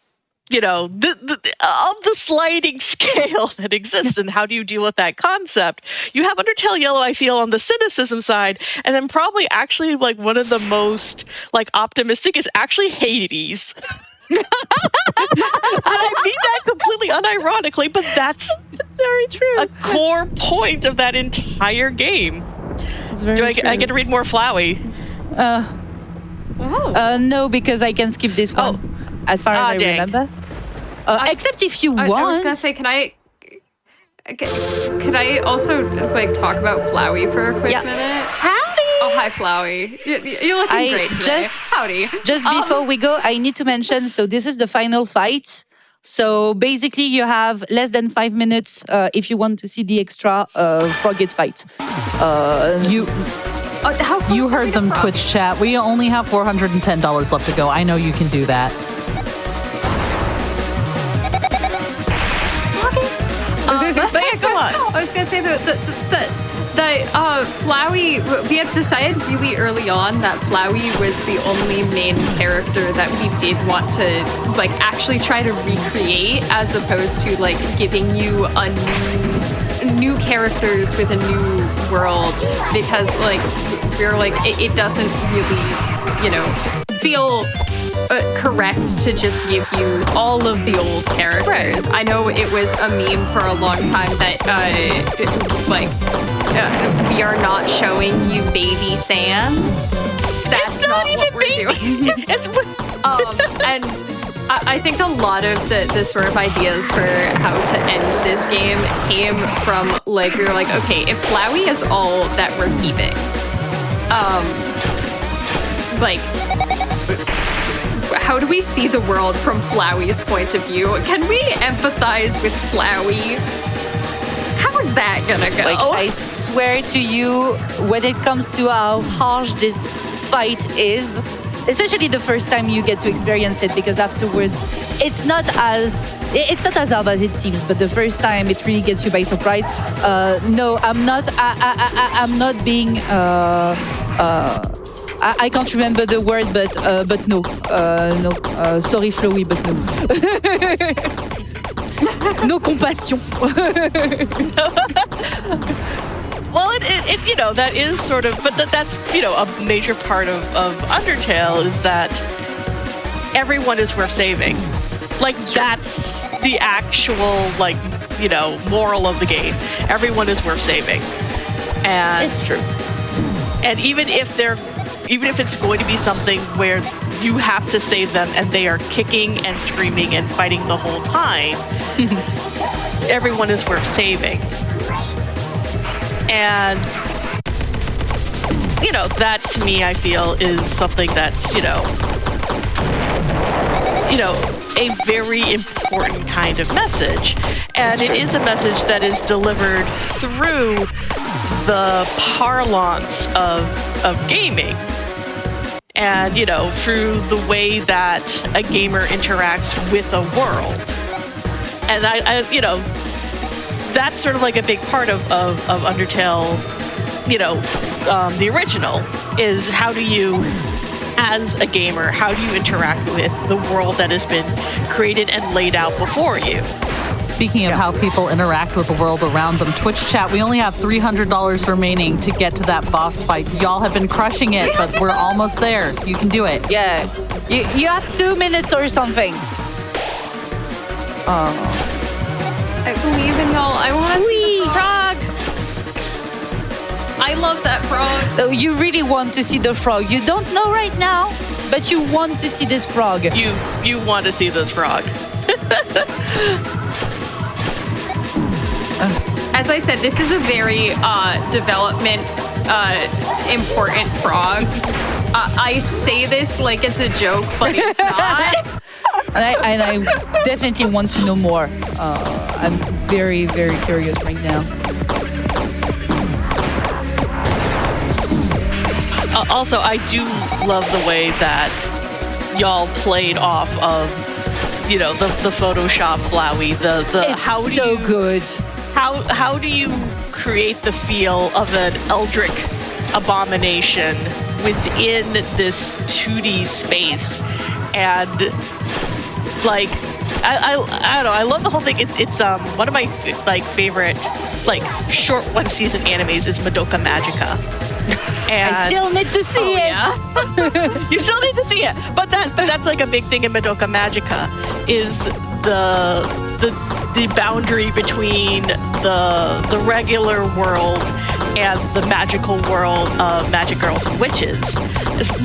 of the sliding scale that exists, and how do you deal with that concept? You have Undertale Yellow, I feel, on the cynicism side, and then probably actually like one of the most like optimistic is actually Hades. And I mean that completely unironically, but that's very true. A core point of that entire game. I get to read more Flowey? No, because I can skip this one, as far as I remember. Except if you want. I was gonna say, could I also like talk about Flowey for a quick minute? Howdy! Oh, hi, Flowey. You're looking great today. Howdy. Just before we go, I need to mention, so this is the final fight. So basically, you have less than 5 minutes if you want to see the extra Frogget fight. How close You are we heard to them frog? Twitch chat. We only have $410 left to go. I know you can do that. But yeah, go on. I was gonna say that Flowey, we had decided really early on that Flowey was the only main character that we did want to like actually try to recreate, as opposed to like giving you a new characters with a new world, because like we're like it doesn't really, you know, feel correct to just give you all of the old characters. I know it was a meme for a long time that we are not showing you baby Sans. That's It's not not what even we're baby. doing. It's And I think a lot of the sort of ideas for how to end this game came from like we were like, okay, if Flowey is all that we're keeping, like, how do we see the world from Flowey's point of view? Can we empathize with Flowey? How is that gonna go? Like, I swear to you, when it comes to how harsh this fight is, especially the first time you get to experience it, because afterwards it's not as hard as it seems, but the first time it really gets you by surprise. No, I'm not being I can't remember the word, but no, sorry Flowey, but no. No compassion. Well, it you know, that is sort of, but that's, you know, a major part of Undertale is that everyone is worth saving. Like, that's the actual, like, you know, moral of the game. Everyone is worth saving. And It's true. And even if it's going to be something where you have to save them and they are kicking and screaming and fighting the whole time, everyone is worth saving. And, you know, that to me, I feel, is something that's, you know, a very important kind of message. And it is a message that is delivered through the parlance of gaming. And, you know, through the way that a gamer interacts with a world. And I you know, that's sort of like a big part of Undertale, you know, the original, is how do you, as a gamer, how do you interact with the world that has been created and laid out before you? Speaking of how people interact with the world around them, Twitch chat, we only have $300 remaining to get to that boss fight. Y'all have been crushing it, but we're almost there. You can do it. Yeah. You have 2 minutes or something. I believe in y'all. I want to see the frog. I love that frog. So you really want to see the frog. You don't know right now, but you want to see this frog. You want to see this frog. As I said, this is a very development important frog. I say this like it's a joke, but it's not. And I definitely want to know more. I'm very, very curious right now. Also, I do love the way that y'all played off of, you know, the Photoshop Flowey. It's how do so you, good. How do you create the feel of an eldritch abomination within this 2D space? And like, I don't know, I love the whole thing. It's one of my favorite short one season animes is Madoka Magica. And I still need to see it. Yeah. you still need to see it, but that's like a big thing in Madoka Magica is the boundary between the regular world and the magical world of magic girls and witches.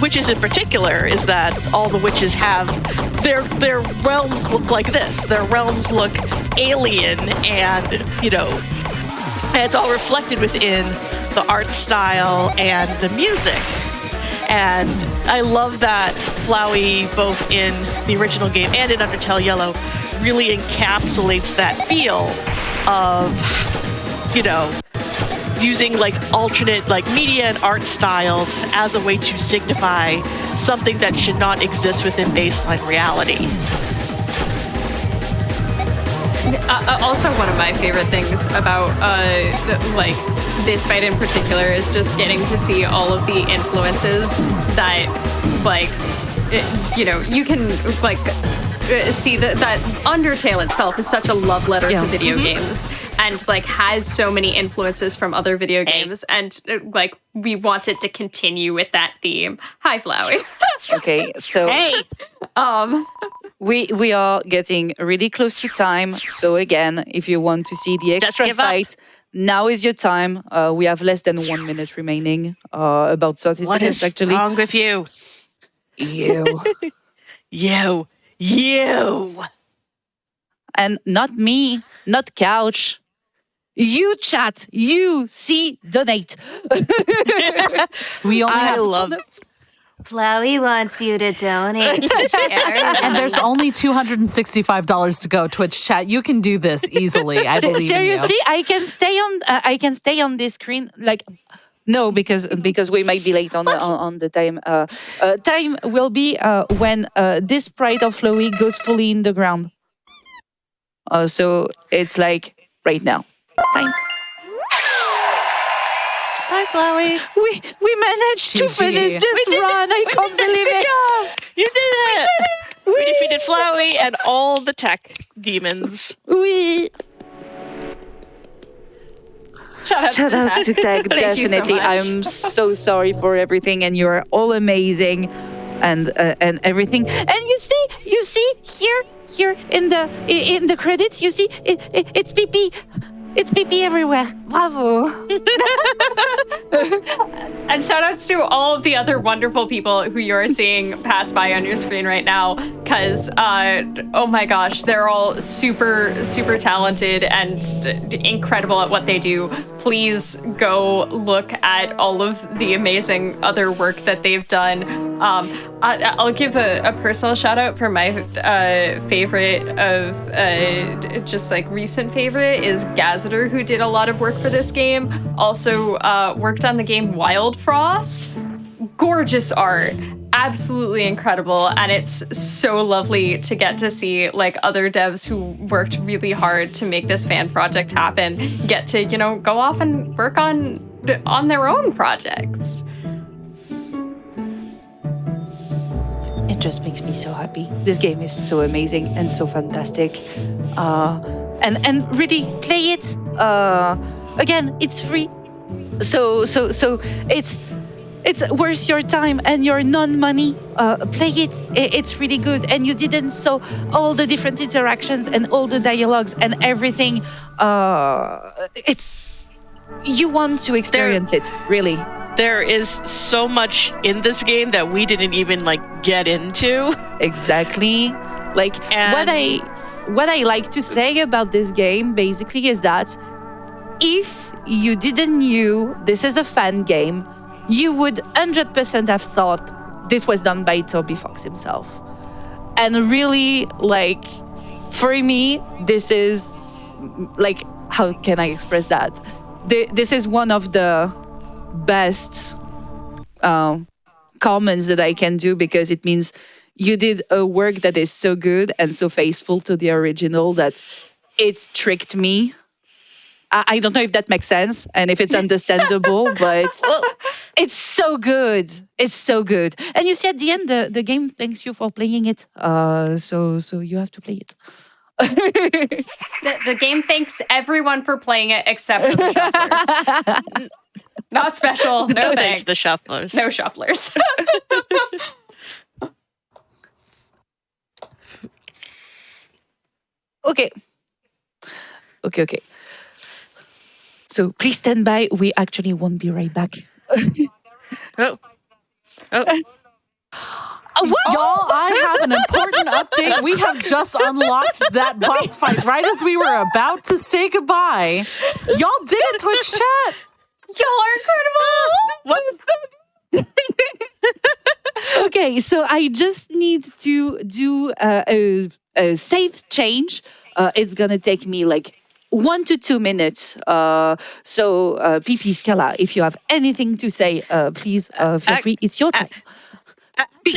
Witches in particular is that all the witches have their realms look like this. Their realms look alien, and you know, and it's all reflected within the art style and the music. And I love that Flowey, both in the original game and in Undertale Yellow, really encapsulates that feel of, you know, using like alternate like media and art styles as a way to signify something that should not exist within baseline reality. Also, one of my favorite things about like this fight in particular is just getting to see all of the influences that, like, you can like see that Undertale itself is such a love letter to video games, and like has so many influences from other video games, and like we want it to continue with that theme. Hi, Flowey. Okay, so we are getting really close to time. So again, if you want to see the extra fight, now is your time. We have less than 1 minute remaining. About 30 seconds actually. What's wrong with you? You. You. And not me, not Couch. You chat, you see, donate. We only have love Flowey wants you to donate to charity. and there's only $265 to go. Twitch chat, you can do this easily. I believe Seriously, in you. I can stay on this screen like. No, because we might be late on the time. Time will be when this sprite of Flowey goes fully in the ground. So it's like right now. Time. Hi, Flowey. We managed to GG. finish this run. I can't believe it. You did it. We defeated Flowey and all the tech demons. We. Shout outs to Tech, Thank you so definitely. much. I'm so sorry for everything, and you're all amazing, and everything. And you see here in the credits, you see it's Pippy. It's Pippy everywhere. Bravo. And shout outs to all of the other wonderful people who you're seeing pass by on your screen right now, because, oh my gosh, they're all super, super talented and incredible at what they do. Please go look at all of the amazing other work that they've done. I'll give a personal shout out for my favorite of just like recent favorite is Gazeter, who did a lot of work for this game. Also worked on the game Wild Frost. Gorgeous art, absolutely incredible, and it's so lovely to get to see like other devs who worked really hard to make this fan project happen get to go off and work on their own projects. It just makes me so happy. This game is so amazing and so fantastic. And really play it. Again, it's free. So it's worth your time and your non-money. Play it. It's really good. And you didn't saw all the different interactions and all the dialogues and everything. You want to experience it, really. There is so much in this game that we didn't even like get into. Exactly. Like what I like to say about this game basically is that if you didn't knew this is a fan game, you would 100% have thought this was done by Toby Fox himself. And really, like, for me, this is like, how can I express that? This is one of the best comments that I can do, because it means you did a work that is so good and so faithful to the original that it's tricked me. I don't know if that makes sense and if it's understandable, but it's so good. It's so good. And you see at the end, the game thanks you for playing it. So you have to play it. The game thanks everyone for playing it except for the shufflers. Not special. No thanks. The shufflers. No shufflers. Okay. So please stand by. We actually won't be right back. Oh. Y'all, I have an important update. We have just unlocked that boss fight right as we were about to say goodbye. Y'all did it, Twitch chat. Y'all are incredible. Okay, so I just need to do a save change. It's gonna take me like 1 to 2 minutes. So, Pippy, Scala, if you have anything to say, please feel free. It's your time.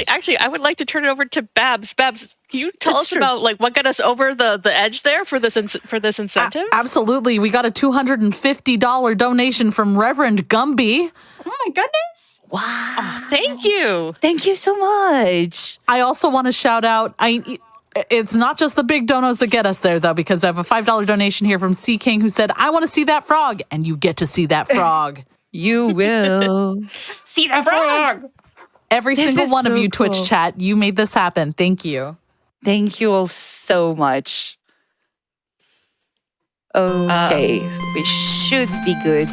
Actually, I would like to turn it over to Babs. Babs, can you tell That's us true. about like what got us over the edge there for this incentive? Absolutely. We got a $250 donation from Reverend Gumby. Oh my goodness. Wow. Thank you. Thank you so much. I also want to shout out, it's not just the big donos that get us there, though, because I have a $5 donation here from C King who said, I want to see that frog. And you get to see that frog. You will. See the frog. Every This single is one of so you, Twitch cool. chat, you made this happen. Thank you. Thank you all so much. Okay, so we should be good.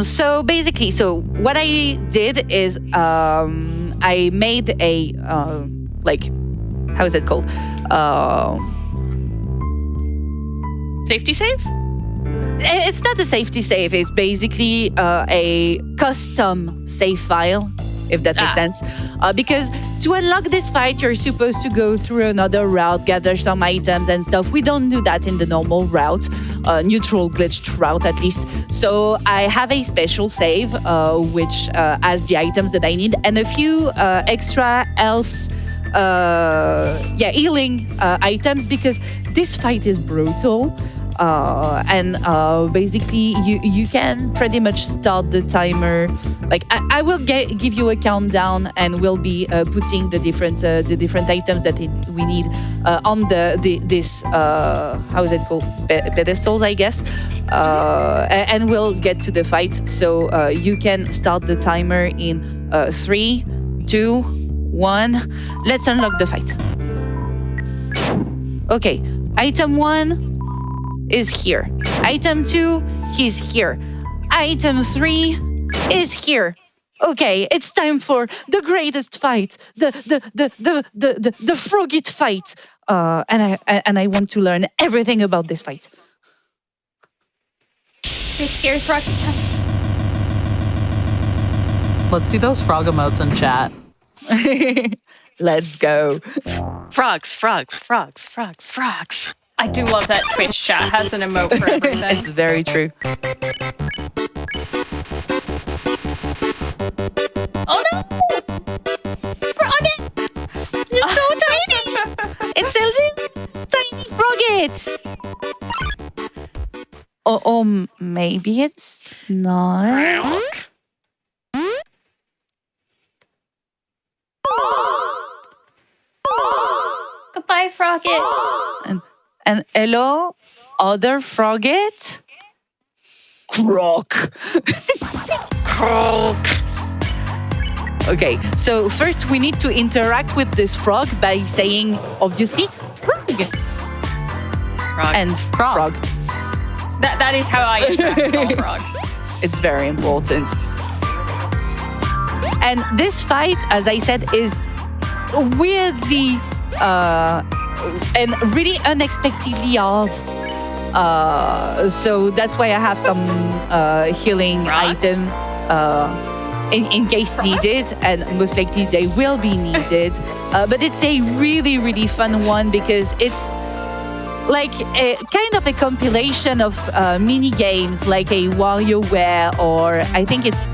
So basically, so what I did is I made a like, how is it called? Safety save? It's not a safety save. It's basically a custom save file, if that makes sense. Because to unlock this fight, you're supposed to go through another route, gather some items and stuff. We don't do that in the normal route, neutral glitched route at least. So I have a special save, which has the items that I need and a few extra healing items, because this fight is brutal. And basically you can pretty much start the timer. Like I will give you a countdown, and we'll be putting the different items that we need on this how is it called, pedestals, I guess, and we'll get to the fight. So you can start the timer in 3, 2, 1. Let's unlock the fight. Okay, item 1 is here. Item 2 is here. Item 3 is here. Okay, it's time for the greatest fight, the frogget fight. And I want to learn everything about this fight. Big scary frog. Let's see those frog emotes in chat. Let's go. Frogs. I do love that Twitch chat has an emote for everything. It's very true. Oh no! Frogget! It's so tiny! It's a little tiny frogget! Oh, maybe it's not. Goodbye, Frogget. And hello, other frogget? Croak. Croak. Okay, so first we need to interact with this frog by saying, obviously, frog. And frog. That is how I interact with all frogs. It's very important. And this fight, as I said, is weirdly and really unexpectedly hard. So that's why I have some healing items in case needed, and most likely they will be needed. But it's a really, really fun one because it's like a kind of a compilation of mini games like a WarioWare, or I think it's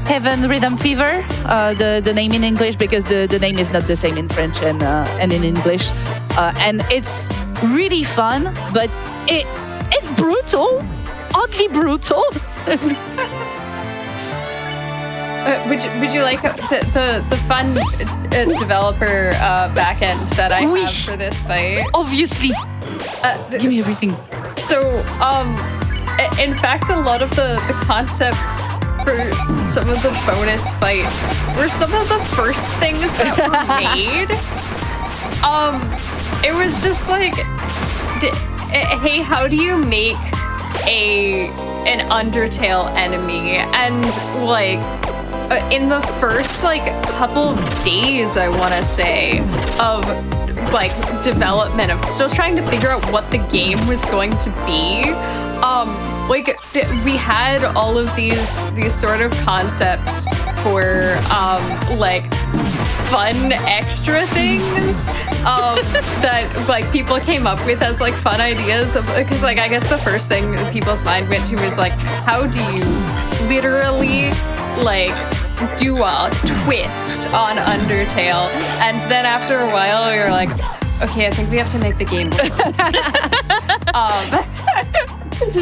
Heaven Rhythm Fever, the name in English, because the name is not the same in French and in English. And it's really fun, but it's brutal, oddly brutal. Would you like the fun developer backend that I have for this fight? Obviously. Give me everything. So, in fact, a lot of the concepts for some of the bonus fights were some of the first things that were made. It was just like, hey, how do you make an Undertale enemy? And like, in the first like couple of days, I want to say, of like development of still trying to figure out what the game was going to be, like we had all of these sort of concepts for like fun extra things that like people came up with as like fun ideas of, because like I guess the first thing that people's mind went to is like, how do you literally like do a twist on Undertale? And then after a while you're like, okay, I think we have to make the game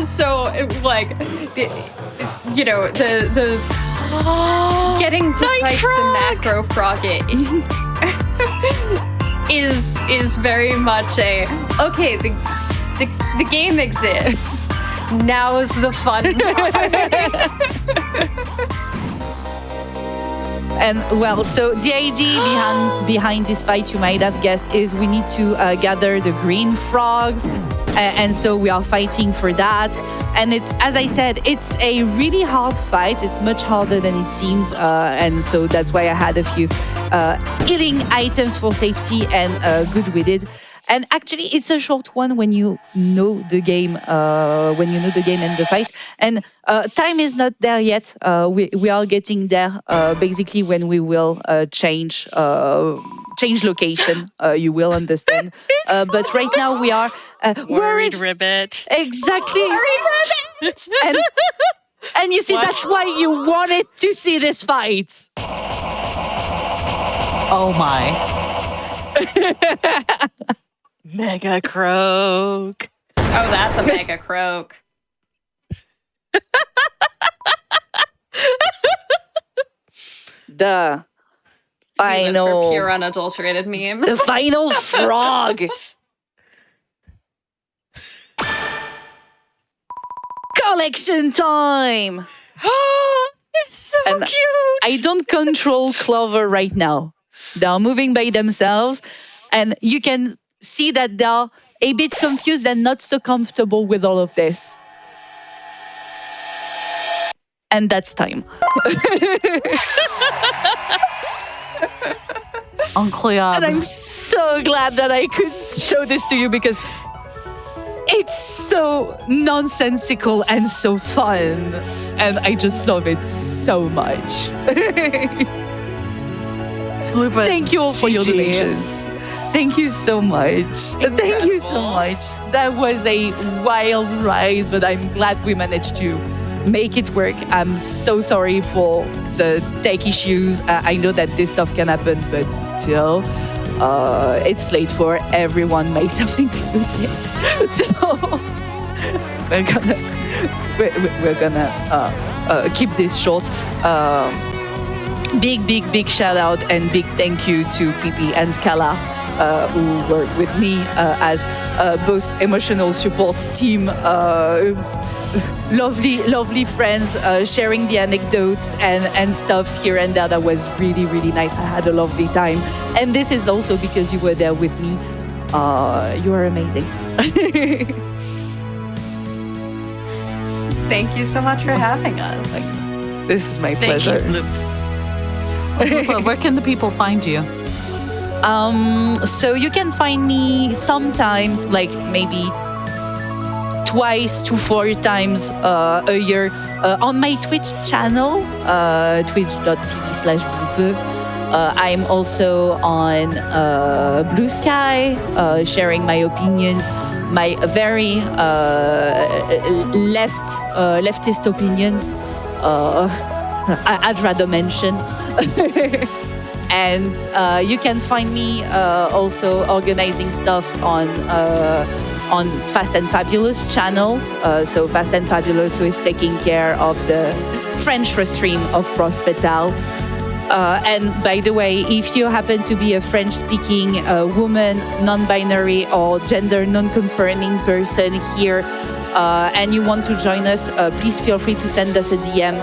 so like you know, the getting to fight the macro frogget is very much a, okay, the game exists. Now's the fun part. And well, so the idea behind this fight, you might have guessed, is we need to gather the green frogs, and so we are fighting for that. And it's, as I said, it's a really hard fight. It's much harder than it seems, and so that's why I had a few healing items for safety and good with it. And actually, it's a short one when you know the game, and the fight. And time is not there yet. We are getting there. Basically, when we will change location, you will understand. But right now, we are Worried Ribbit. Exactly. Worried Ribbit. And you see, that's why you wanted to see this fight. Oh my. Mega Croak. Oh, that's a mega croak. The final, pure unadulterated meme. the final frog. Collection time. It's so And cute. I don't control Clover right now. They are moving by themselves, and you can see that they are a bit confused and not so comfortable with all of this. And that's time. Uncle And I'm so glad that I could show this to you because it's so nonsensical and so fun. And I just love it so much. bloupeuh. Thank you all for your GG. donations. Thank you so much. Thank you so much. That was a wild ride, but I'm glad we managed to make it work. I'm so sorry for the tech issues. I know that this stuff can happen, but still, it's late for everyone, myself included. So we're gonna keep this short. Big shout out and big thank you to Pippy and Schala, who worked with me as both emotional support team, lovely friends, sharing the anecdotes and stuffs here and there. That was really nice. I had a lovely time, and this is also because you were there with me. You are amazing. Thank you so much for having us. This is my Thank pleasure. you, Bloop. Bloupeuh, where can the people find you? So you can find me sometimes, like maybe twice to 4 times a year on my Twitch channel, twitch.tv/bloupeuh. I'm also on Blue Sky, sharing my opinions, my very leftist opinions. I'd rather mention. And you can find me also organizing stuff on Fast and Fabulous channel. So Fast and Fabulous, who is taking care of the French restream of Frost Fatal. And by the way, if you happen to be a French-speaking woman, non-binary, or gender non-confirming person here, and you want to join us, please feel free to send us a DM.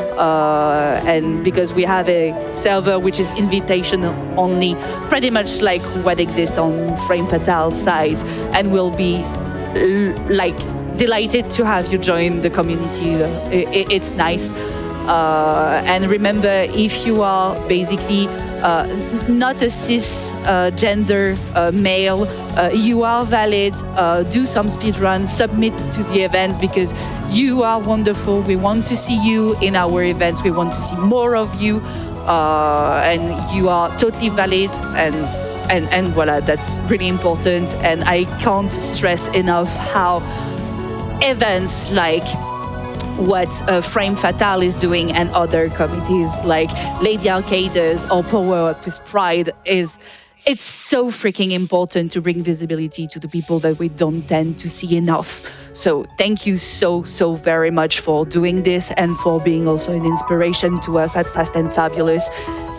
And because we have a server which is invitation only, pretty much like what exists on Frame Fatal sites, and we'll be delighted to have you join the community. It's nice. And remember, if you are basically not a cisgender male, you are valid. Do some speedrun, submit to the events because you are wonderful. We want to see you in our events. We want to see more of you. and you are totally valid, and voila, that's really important. And I can't stress enough how events like what Frame Fatale is doing and other committees like Lady Arcades or Power Up with Pride it's so freaking important to bring visibility to the people that we don't tend to see enough. So thank you so very much for doing this and for being also an inspiration to us at Fast and Fabulous.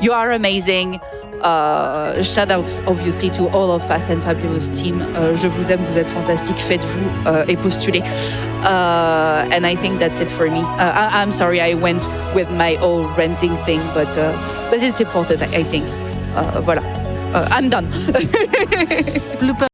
You are amazing. Shout out obviously to all of Fast and Fabulous team. Je vous aime, vous êtes fantastique. Faites-vous et postulez. And I think that's it for me. I'm sorry I went with my old renting thing, but it's important, I think. Voilà. I'm done. Bloupeuh